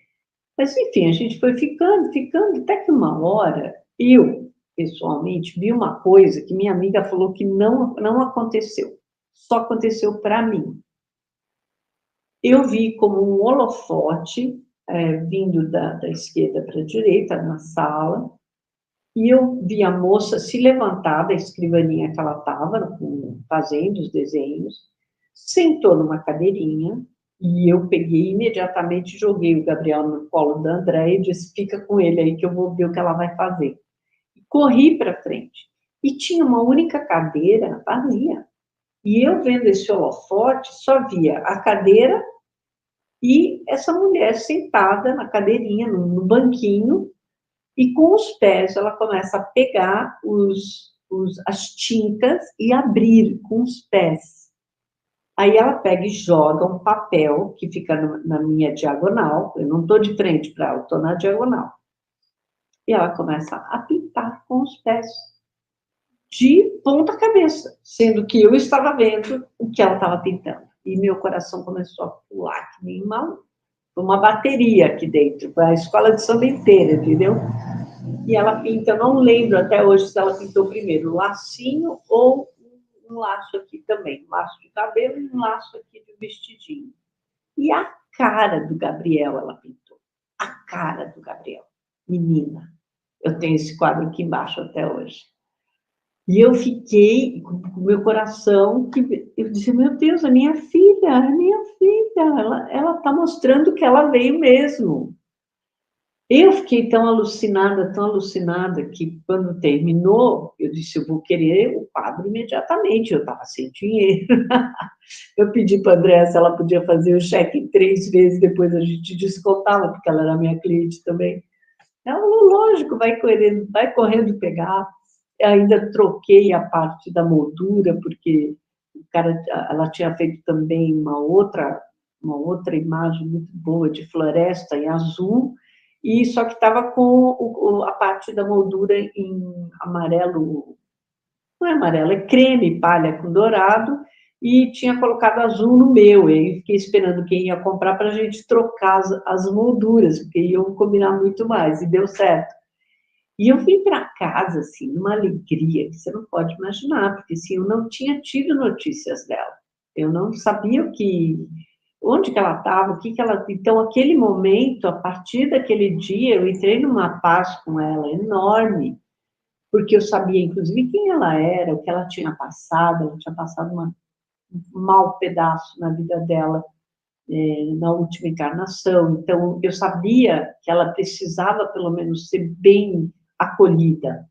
Mas, enfim, a gente foi ficando, até que uma hora, eu, pessoalmente, vi uma coisa que minha amiga falou que não aconteceu. Só aconteceu para mim. Eu vi como um holofote vindo da esquerda para a direita na sala, e eu vi a moça se levantar da escrivaninha que ela estava, fazendo os desenhos, sentou numa cadeirinha, e eu peguei imediatamente, joguei o Gabriel no colo da André e disse, fica com ele aí que eu vou ver o que ela vai fazer. Corri para frente. E tinha uma única cadeira vazia. E eu vendo esse holofote, só via a cadeira e essa mulher sentada na cadeirinha, no banquinho, e com os pés ela começa a pegar as tintas e abrir com os pés. Aí ela pega e joga um papel que fica na minha diagonal, eu não estou de frente para ela, estou na diagonal. E ela começa a pintar com os pés, de ponta cabeça, sendo que eu estava vendo o que ela estava pintando. E meu coração começou a pular que nem uma bateria aqui dentro, a escola de samba inteira, entendeu? E ela pinta, eu não lembro até hoje se ela pintou primeiro um lacinho ou um laço aqui também, um laço de cabelo e um laço aqui de vestidinho. E a cara do Gabriel ela pintou. A cara do Gabriel. Menina, eu tenho esse quadro aqui embaixo até hoje. E eu fiquei com o meu coração, eu disse, meu Deus, a minha filha, ela está mostrando que ela veio mesmo. Eu fiquei tão alucinada, que quando terminou, eu disse, eu vou querer o quadro imediatamente, eu estava sem dinheiro. Eu pedi para a Andréa se ela podia fazer o cheque 3 vezes, depois a gente descontava, porque ela era minha cliente também. Ela falou, lógico, vai correndo pegar. Eu ainda troquei a parte da moldura, porque ela tinha feito também uma outra imagem muito boa de floresta em azul, e só que estava com a parte da moldura em amarelo, não é amarelo, é creme palha com dourado, e tinha colocado azul no meu, e aí fiquei esperando quem ia comprar para a gente trocar as molduras, porque iam combinar muito mais, e deu certo. E eu vim para casa, assim, numa alegria que você não pode imaginar, porque assim, eu não tinha tido notícias dela. Eu não sabia onde que ela estava, o que que ela... Então, aquele momento, a partir daquele dia, eu entrei numa paz com ela enorme, porque eu sabia, inclusive, quem ela era, o que ela tinha passado um mau pedaço na vida dela, na última encarnação. Então, eu sabia que ela precisava, pelo menos, ser bem acolhida.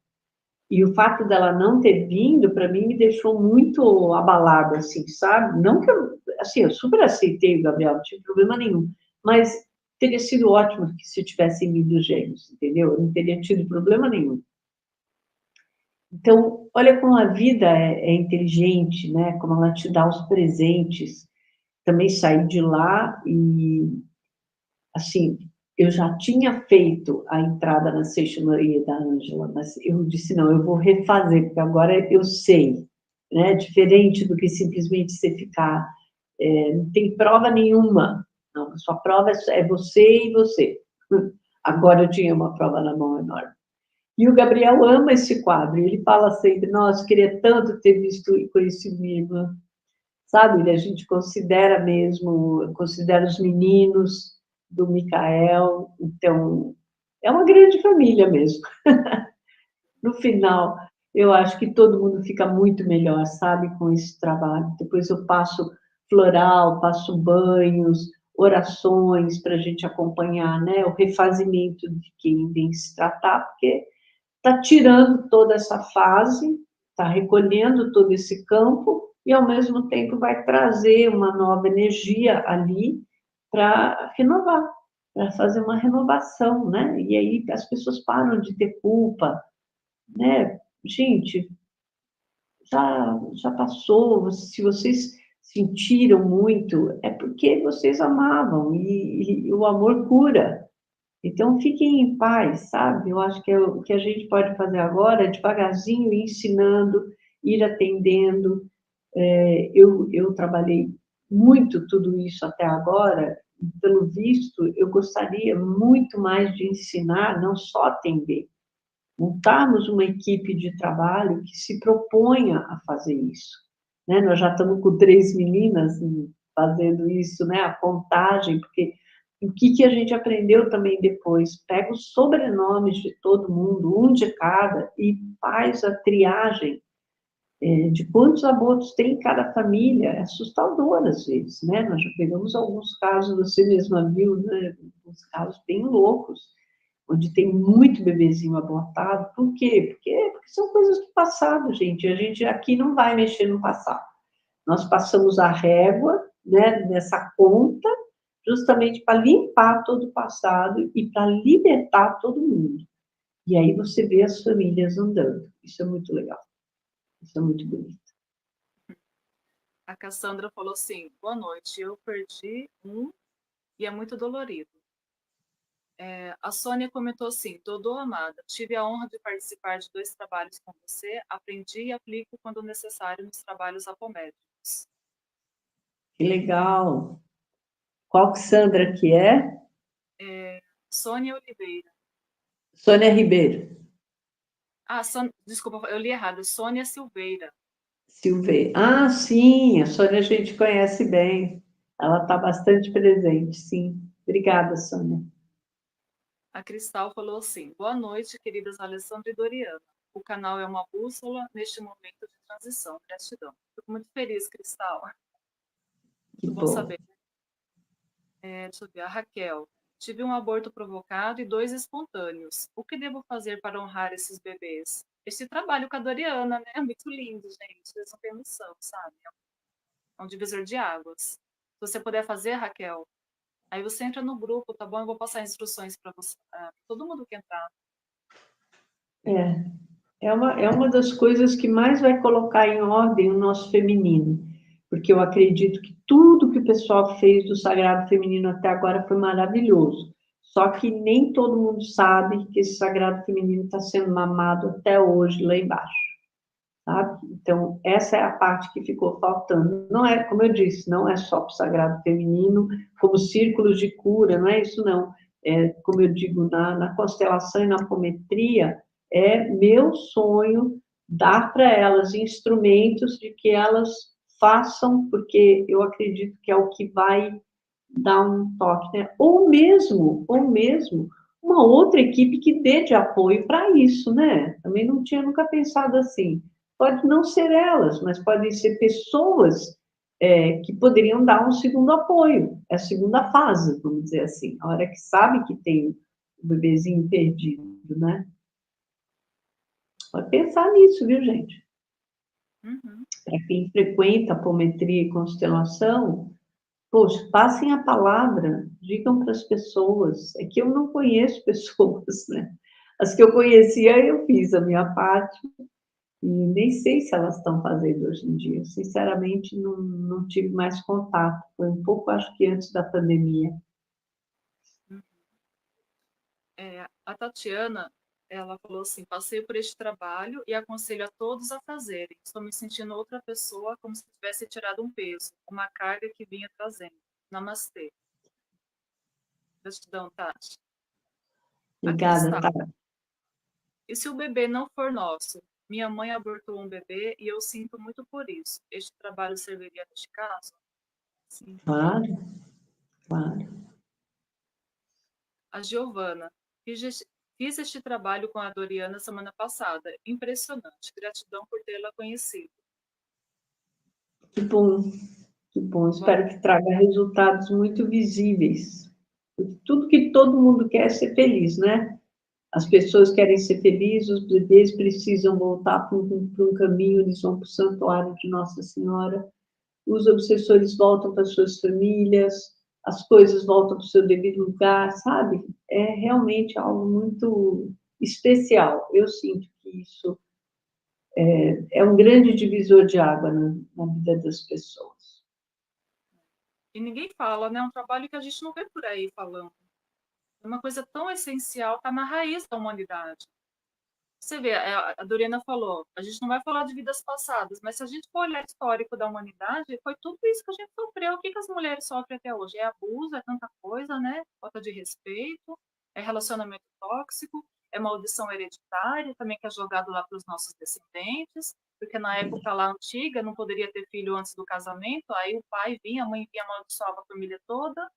E o fato dela não ter vindo, para mim, me deixou muito abalada, assim, sabe? Não que eu, assim, eu super aceitei o Gabriel, não tive problema nenhum, mas teria sido ótimo que se tivessem vindo gêmeos, entendeu? Eu não teria tido problema nenhum. Então, olha como a vida é inteligente, né? Como ela te dá os presentes. Também saí de lá e, assim, eu já tinha feito a entrada na seixonaria da Ângela, mas eu disse, não, eu vou refazer, porque agora eu sei, né? Diferente do que simplesmente você ficar, não tem prova nenhuma. Não, a sua prova é você e você. Agora eu tinha uma prova na mão enorme. E o Gabriel ama esse quadro, ele fala sempre, nossa, queria tanto ter visto e conhecido minha irmã, sabe? A gente considera mesmo, considera os meninos do Micael, então, é uma grande família mesmo. No final, eu acho que todo mundo fica muito melhor, sabe, com esse trabalho. Depois eu passo floral, passo banhos, orações para a gente acompanhar, né, o refazimento de quem vem se tratar, porque está tirando toda essa fase, está recolhendo todo esse campo e, ao mesmo tempo, vai trazer uma nova energia ali para renovar, para fazer uma renovação, né? E aí as pessoas param de ter culpa, né? Gente, já passou, se vocês sentiram muito, é porque vocês amavam e o amor cura. Então, fiquem em paz, sabe? Eu acho que o que a gente pode fazer agora é devagarzinho ir ensinando, ir atendendo. Eu trabalhei muito tudo isso até agora, e, pelo visto, eu gostaria muito mais de ensinar, não só atender. Montarmos uma equipe de trabalho que se proponha a fazer isso. Né? Nós já estamos com 3 meninas fazendo isso, né? A contagem, porque o que a gente aprendeu também depois? Pega os sobrenomes de todo mundo, um de cada, e faz a triagem de quantos abortos tem em cada família. É assustador às vezes, né? Nós já pegamos alguns casos, você mesma viu, né? Uns casos bem loucos, onde tem muito bebezinho abortado. Por quê? Porque são coisas do passado, gente. A gente aqui não vai mexer no passado. Nós passamos a régua, né, nessa conta, justamente para limpar todo o passado e para libertar todo mundo. E aí você vê as famílias andando. Isso é muito legal. Isso é muito bonito. A Cassandra falou assim: boa noite, eu perdi um e é muito dolorido. A Sônia comentou assim: Dodô amada, tive a honra de participar de 2 trabalhos com você, aprendi e aplico quando necessário nos trabalhos apométricos. Que legal. Qual que Sandra que é? Sônia Oliveira. Sônia Ribeiro. Desculpa, eu li errado, Sônia Silveira. Silveira. Ah, sim, a Sônia a gente conhece bem. Ela está bastante presente, sim. Obrigada, Sônia. A Cristal falou assim: boa noite, queridas Alessandra e Doriana. O canal é uma bússola neste momento de transição. Gratidão. Fico muito feliz, Cristal. Que Muito bom bom. saber. Deixa eu ver. A Raquel. Tive um aborto provocado e 2 espontâneos. O que devo fazer para honrar esses bebês? Esse trabalho com a Doriana, né? É muito lindo, gente. Vocês não têm noção, sabe? É um divisor de águas. Se você puder fazer, Raquel, aí você entra no grupo, tá bom? Eu vou passar instruções para você, todo mundo que entrar. É uma das coisas que mais vai colocar em ordem o nosso feminino, porque eu acredito que tudo que o pessoal fez do Sagrado Feminino até agora foi maravilhoso. Só que nem todo mundo sabe que esse Sagrado Feminino está sendo mamado até hoje lá embaixo, sabe? Então, essa é a parte que ficou faltando. Não é, como eu disse, não é só para o Sagrado Feminino, como círculos de cura, não é isso não. Como eu digo, na constelação e na apometria, é meu sonho dar para elas instrumentos de que elas façam, porque eu acredito que é o que vai dar um toque, né? Ou mesmo uma outra equipe que dê de apoio para isso, né? Também não tinha nunca pensado assim. Pode não ser elas, mas podem ser pessoas que poderiam dar um segundo apoio, é a segunda fase, vamos dizer assim, a hora que sabe que tem o bebezinho perdido, né? Pode pensar nisso, viu, gente? Uhum. Para quem frequenta apometria e constelação, Poxa, passem a palavra, digam para as pessoas. É que eu não conheço pessoas, né? As que eu conhecia, eu fiz a minha parte, e nem sei se elas estão fazendo hoje em dia. Sinceramente, não tive mais contato. Foi um pouco, acho que antes da pandemia. A Tatiana, ela falou assim: passei por este trabalho e aconselho a todos a fazerem. Estou me sentindo outra pessoa, como se tivesse tirado um peso, uma carga que vinha trazendo. Namastê. Gratidão, Tati. A Obrigada, Cristal. tá? E se o bebê não for nosso? Minha mãe abortou um bebê e eu sinto muito por isso. Este trabalho serviria neste caso? Sim. Claro, claro. A Giovana. Fiz este trabalho com a Doriana semana passada. Impressionante. Gratidão por tê-la conhecido. Que bom, que bom. Bom, Espero que traga resultados muito visíveis. Tudo que todo mundo quer é ser feliz, né? As pessoas querem ser felizes, os bebês precisam voltar para um caminho, eles vão para o santuário de Nossa Senhora, os obsessores voltam para suas famílias, as coisas voltam para o seu devido lugar, sabe? É realmente algo muito especial. Eu sinto que isso é um grande divisor de água na vida das pessoas. e ninguém fala, né? É um trabalho que a gente não vê por aí falando. É uma coisa tão essencial, está na raiz da humanidade. Você vê, a Doriana falou, a gente não vai falar de vidas passadas, mas se a gente for olhar o histórico da humanidade, foi tudo isso que a gente sofreu. O que as mulheres sofrem até hoje? É abuso, é tanta coisa, né? Falta de respeito, é relacionamento tóxico, é maldição hereditária, também que é jogado lá para os nossos descendentes, porque na época lá antiga não poderia ter filho antes do casamento, aí o pai vinha, a mãe vinha, amaldiçoava a família toda.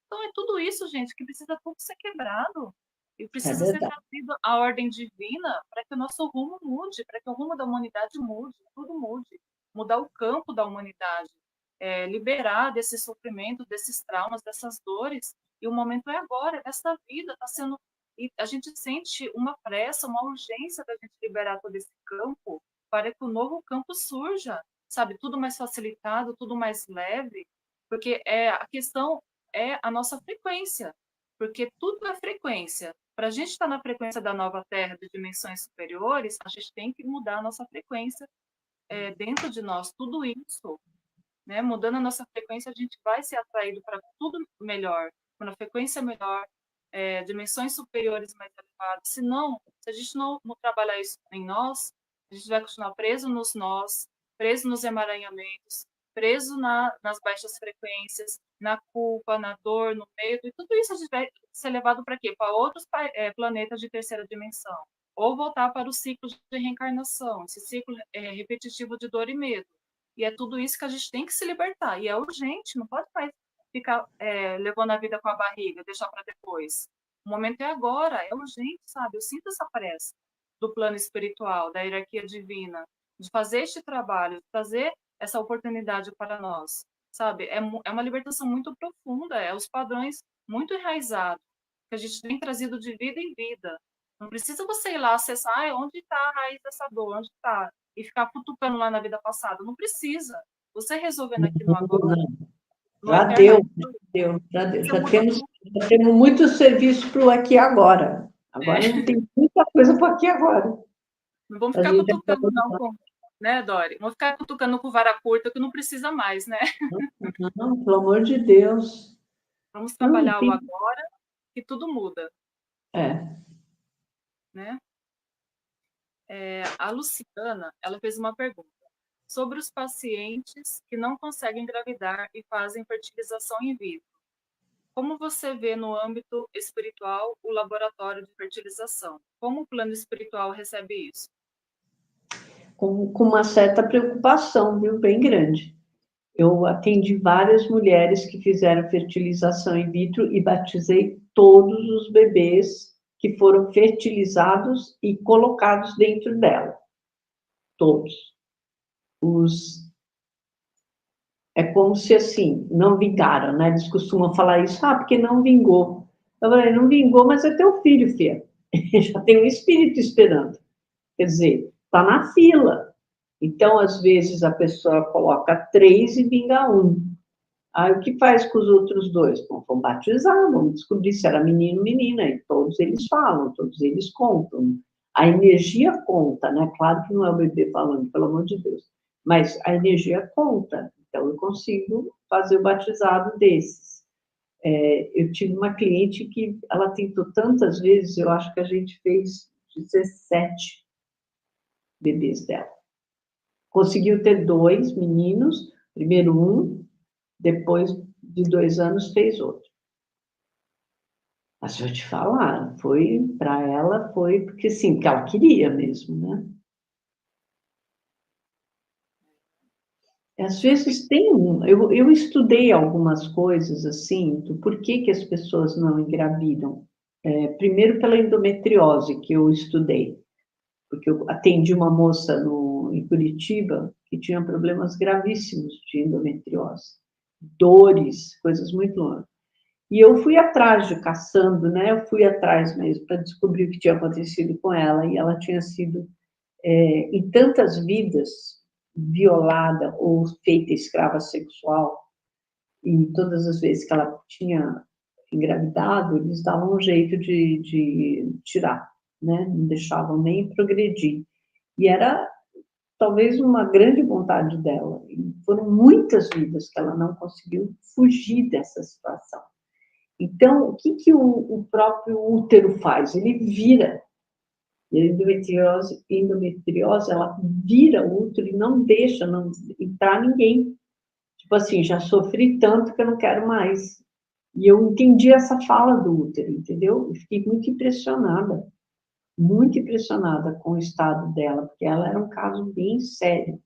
Então é tudo isso, gente, que precisa tudo ser quebrado. E É precisa ser verdade, trazido à ordem divina para que o nosso rumo mude, para que o rumo da humanidade mude, tudo mude. Mudar o campo da humanidade, liberar desse sofrimento, desses traumas, dessas dores. E o momento é agora, é nessa vida. Está sendo. E a gente sente uma pressa, uma urgência da gente liberar todo esse campo para que o novo campo surja, sabe? Tudo mais facilitado, tudo mais leve, porque a questão é a nossa frequência, porque tudo é frequência. Para a gente estar na frequência da nova Terra, de dimensões superiores, a gente tem que mudar a nossa frequência dentro de nós, tudo isso. Né? Mudando a nossa frequência, a gente vai ser atraído para tudo melhor, para uma frequência melhor, dimensões superiores mais elevadas. Se não, se a gente não trabalhar isso em nós, a gente vai continuar preso nos nós, preso nos emaranhamentos, preso nas baixas frequências, na culpa, na dor, no medo, e tudo isso a gente vai ser levado para quê? Para outros planetas de terceira dimensão. Ou voltar para o ciclo de reencarnação, esse ciclo repetitivo de dor e medo. E é tudo isso que a gente tem que se libertar. E é urgente, não pode mais ficar levando a vida com a barriga, deixar para depois. O momento é agora, é urgente, sabe? Eu sinto essa pressa do plano espiritual, da hierarquia divina, de fazer este trabalho, de trazer essa oportunidade para nós, sabe? É uma libertação muito profunda, é os padrões muito enraizados que a gente tem trazido de vida em vida. Não precisa você ir lá acessar onde está a raiz dessa dor, onde está, e ficar cutucando lá na vida passada. Não precisa. Você resolvendo aqui no agora, no já eterno deu, aqui, já deu. você muda tudo. Já temos muito serviço para o aqui e agora. Agora a É. gente tem muita coisa para aqui e agora. Não vamos A ficar gente cutucando, não, né, Dori? Vamos ficar cutucando com vara curta, que não precisa mais, né? não, pelo amor de Deus. Vamos Não, trabalhar o tem, agora, que tudo muda, é, né? A Luciana, ela fez uma pergunta sobre os pacientes que não conseguem engravidar e fazem fertilização in vitro. Como você vê no âmbito espiritual o laboratório de fertilização? Como o plano espiritual recebe isso? com uma certa preocupação, viu, bem grande. Eu atendi várias mulheres que fizeram fertilização in vitro e batizei todos os bebês que foram fertilizados e colocados dentro dela. Todos. Os, é como se assim, não vingaram, né? Eles costumam falar isso, porque não vingou. Eu falei, não vingou, mas é teu filho, filha. Já tem um espírito esperando. Quer dizer, está na fila. Então, às vezes, a pessoa coloca 3 e vinga 1. Aí o que faz com os outros dois? Bom, vão batizar, vão descobrir se era menino ou menina, e todos eles falam, todos eles contam. A energia conta, né? Claro que não é o bebê falando, pelo amor de Deus, mas a energia conta, então eu consigo fazer o batizado desses. Eu tive uma cliente que ela tentou tantas vezes, eu acho que a gente fez 17 bebês dela. Conseguiu ter 2 meninos, primeiro um, depois de 2 anos fez outro. Mas vou te falar, foi para ela, foi porque sim, que ela queria mesmo, né? Às vezes tem eu estudei algumas coisas assim, do porquê que as pessoas não engravidam. Primeiro pela endometriose que eu estudei, porque eu atendi uma moça em Curitiba que tinha problemas gravíssimos de endometriose, dores, coisas muito longas. E eu fui atrás de caçando, né? Eu fui atrás mesmo para descobrir o que tinha acontecido com ela. E ela tinha sido, em tantas vidas, violada ou feita escrava sexual. E todas as vezes que ela tinha engravidado, eles davam um jeito de tirar, né? Não deixavam nem progredir. E era talvez uma grande vontade dela. E foram muitas vidas que ela não conseguiu fugir dessa situação. Então, o que, que o próprio útero faz? Ele vira. E a endometriose, ela vira o útero e não deixa não entrar ninguém. Tipo assim, já sofri tanto que eu não quero mais. E eu entendi essa fala do útero, entendeu? Eu fiquei muito impressionada com o estado dela, porque ela era um caso bem sério.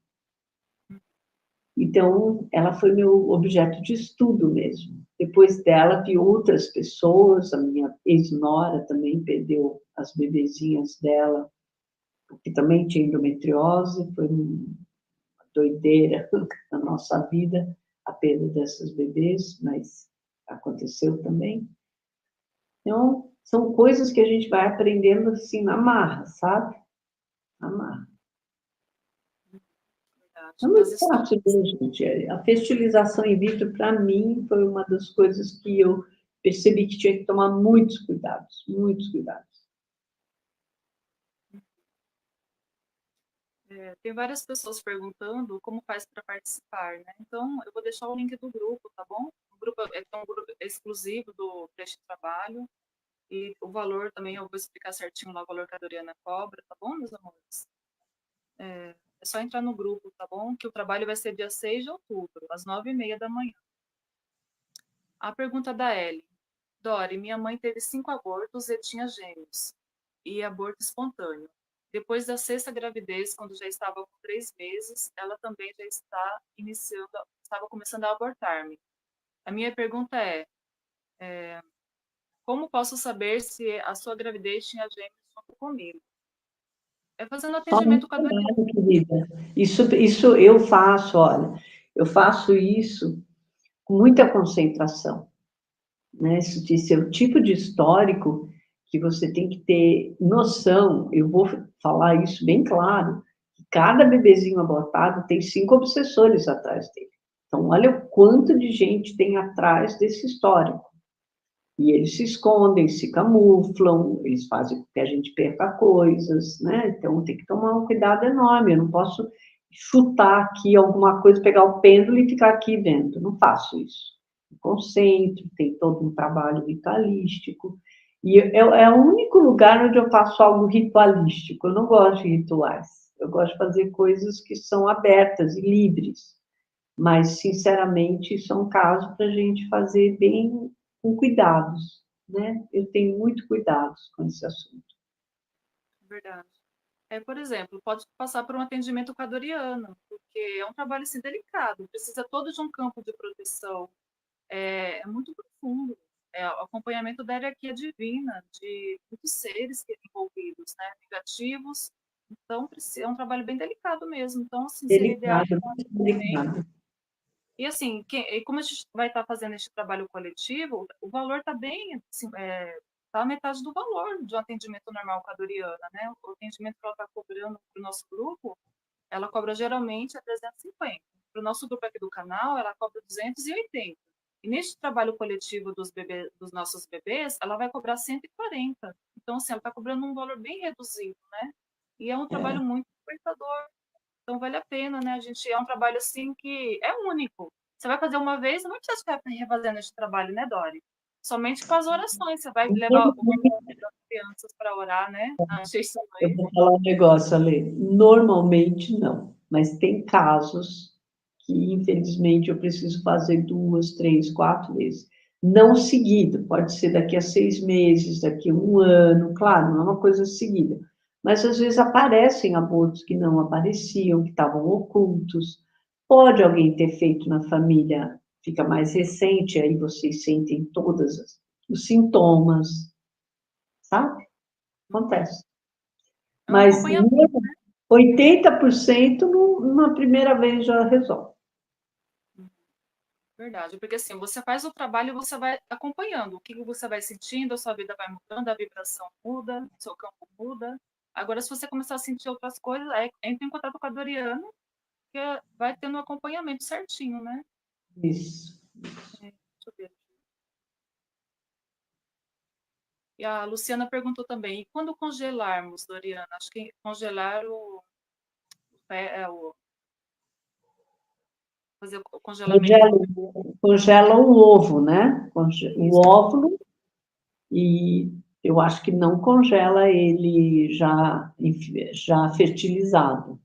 Então, ela foi meu objeto de estudo mesmo. Depois dela, vi outras pessoas, a minha ex-nora também perdeu as bebezinhas dela, que também tinha endometriose, foi uma doideira na nossa vida, a perda dessas bebês, mas aconteceu também. Então, são coisas que a gente vai aprendendo assim na marra, sabe? Na marra. É Das muito fácil, histórias. né, gente? A fertilização in vitro, para mim, foi uma das coisas que eu percebi que tinha que tomar muitos cuidados, muitos cuidados. Tem várias pessoas perguntando como faz para participar, né? Então, eu vou deixar o link do grupo, tá bom? O grupo é um grupo exclusivo deste trabalho. E o valor também, eu vou explicar certinho lá o valor que a Doriana cobra, tá bom, meus amores? É só entrar no grupo, tá bom? Que o trabalho vai ser dia 6 de outubro, às 9h30 da manhã. A pergunta da Ellie. Dori, minha mãe teve 5 abortos e tinha gêmeos. E aborto espontâneo. Depois da sexta gravidez, quando já estava com 3 meses, ela também já estava começando a abortar-me. A minha pergunta como posso saber se a sua gravidez tinha gêmeos junto comigo? É fazendo Só no atendimento com a Doriana. trabalho, querida. Isso eu faço, olha, eu faço isso com muita concentração, né? Esse é o tipo de histórico que você tem que ter noção. Eu vou falar isso bem claro. Cada bebezinho abortado tem 5 obsessores atrás dele. Então, olha o quanto de gente tem atrás desse histórico. E eles se escondem, se camuflam, eles fazem com que a gente perca coisas, né? Então tem que tomar um cuidado enorme. Eu não posso chutar aqui alguma coisa, pegar o pêndulo e ficar aqui dentro. Não faço isso. Me concentro, tem todo um trabalho ritualístico. E é o único lugar onde eu faço algo ritualístico. Eu não gosto de rituais. Eu gosto de fazer coisas que são abertas e livres. Mas, sinceramente, isso é um caso para a gente fazer bem com cuidados, né? Eu tenho muito cuidados com esse assunto. Verdade. Por exemplo, pode passar por um atendimento com a Doriana, porque é um trabalho assim delicado, precisa todo de um campo de proteção, é muito profundo. O acompanhamento da hierarquia divina, de muitos seres envolvidos, né, negativos. Então, é um trabalho bem delicado mesmo. Então, assim, seria ideal Delicado, com muito atendimento. delicado. E assim, e como a gente vai estar fazendo este trabalho coletivo, o valor está bem, assim, tá a metade do valor de um atendimento normal com a Doriana, né? O atendimento que ela está cobrando para o nosso grupo, ela cobra geralmente a 350. para o nosso grupo aqui do canal, ela cobra 280. E neste trabalho coletivo dos nossos bebês, ela vai cobrar 140. Então, assim, ela está cobrando um valor bem reduzido, né? E é um trabalho muito libertador. Então, vale a pena, né? É um trabalho, assim, que é único. Você vai fazer uma vez, não precisa ficar refazendo esse trabalho, né, Dori? Somente com as orações. Você vai levar uma das crianças para orar, né? Achei isso Eu aí. vou falar um negócio, Ale. Normalmente não, mas tem casos que, infelizmente, eu preciso fazer 2, 3, 4 vezes. Não seguido, pode ser daqui a 6 meses, daqui a um ano, claro, não é uma coisa seguida. Mas às vezes aparecem abortos que não apareciam, que estavam ocultos. Pode alguém ter feito na família, fica mais recente, aí vocês sentem todos os sintomas, sabe? Acontece. É um Mas acompanhamento. 80% numa primeira vez já resolve. Verdade, porque assim, você faz o trabalho e você vai acompanhando o que você vai sentindo, a sua vida vai mudando, a vibração muda, o seu campo muda. Agora, se você começar a sentir outras coisas, aí entra em contato com a Doriana, que vai tendo um acompanhamento certinho, né? Isso. Deixa eu ver. E a Luciana perguntou também, e quando congelarmos, Doriana? Acho que congelar fazer o congelamento do Congela o ovo, né? O isso. óvulo, e eu acho que não congela ele já fertilizado.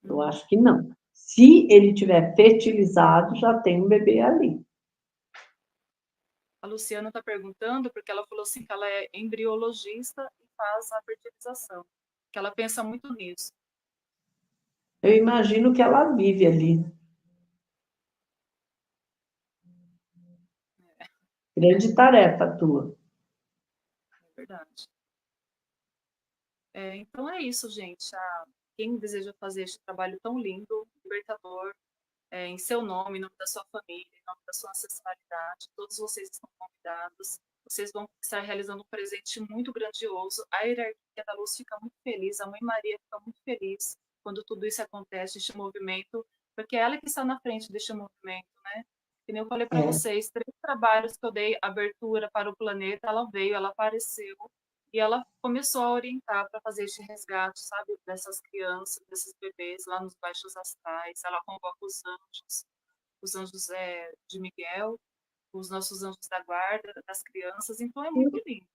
Eu acho que não. Se ele tiver fertilizado, já tem um bebê ali. A Luciana está perguntando porque ela falou assim que ela é embriologista e faz a fertilização, que ela pensa muito nisso. Eu imagino que ela vive ali. Grande tarefa tua. É verdade. Então é isso, gente. Quem deseja fazer este trabalho tão lindo, libertador, em seu nome, em nome da sua família, em nome da sua ancestralidade, todos vocês estão convidados. Vocês vão estar realizando um presente muito grandioso. A hierarquia da luz fica muito feliz, a Mãe Maria fica muito feliz quando tudo isso acontece, este movimento, porque é ela que está na frente deste movimento, né? Que nem eu falei para vocês, 3 trabalhos que eu dei abertura para o planeta, ela veio, ela apareceu, e ela começou a orientar para fazer este resgate, sabe, dessas crianças, desses bebês lá nos baixos astrais. Ela convoca os anjos de Miguel, os nossos anjos da guarda das crianças. Então é muito lindo.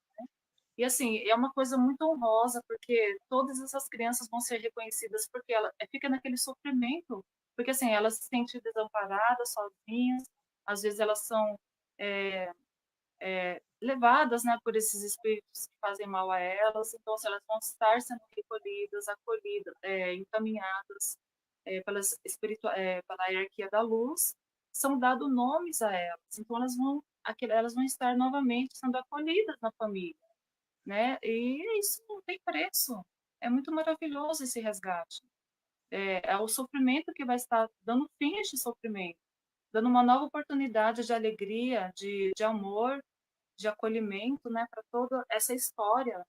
E assim, é uma coisa muito honrosa, porque todas essas crianças vão ser reconhecidas porque ela fica naquele sofrimento, porque assim, elas se sentem desamparadas, sozinhas, às vezes elas são é, levadas, né, por esses espíritos que fazem mal a elas, então assim, elas vão estar sendo recolhidas, acolhidas, encaminhadas pela hierarquia da luz, são dados nomes a elas, então elas vão estar novamente sendo acolhidas na família, né? E isso não tem preço. É muito maravilhoso esse resgate. É o sofrimento que vai estar dando fim a este sofrimento, dando uma nova oportunidade de alegria, de amor, de acolhimento, né, para toda essa história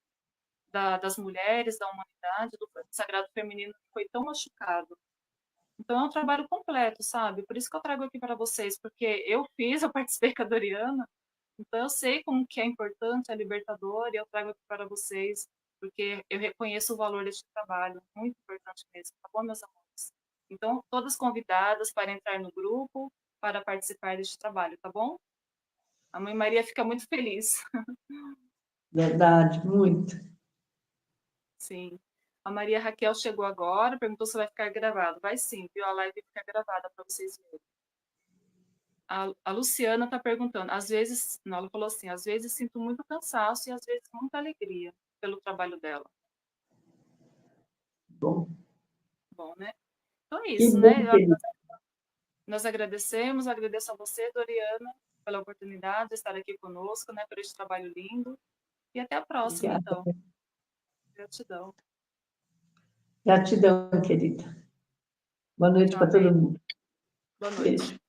das mulheres, da humanidade, do sagrado feminino que foi tão machucado. Então é um trabalho completo, sabe? Por isso que eu trago aqui para vocês, porque eu fiz, eu participei com a Doriana, então eu sei como que é importante, é libertador, e eu trago aqui para vocês, porque eu reconheço o valor deste trabalho, muito importante mesmo, tá bom, meus amores? Então, todas convidadas para entrar no grupo, para participar deste trabalho, tá bom? A Mãe Maria fica muito feliz. Verdade, muito. Sim. A Maria Raquel chegou agora, perguntou se vai ficar gravado. Vai sim, viu? A live fica gravada para vocês verem. A Luciana está perguntando, às vezes, não, ela falou assim, às vezes sinto muito cansaço e às vezes muita alegria pelo trabalho dela. Bom, Bom, né? Então é que isso, bom, né? querido. Nós agradecemos, agradeço a você, Doriana, pela oportunidade de estar aqui conosco, né? Por este trabalho lindo. E até a próxima, Obrigada. então. Gratidão. Gratidão, querida. Boa noite Tchau, para todo beijo. mundo. Boa noite. Beijo.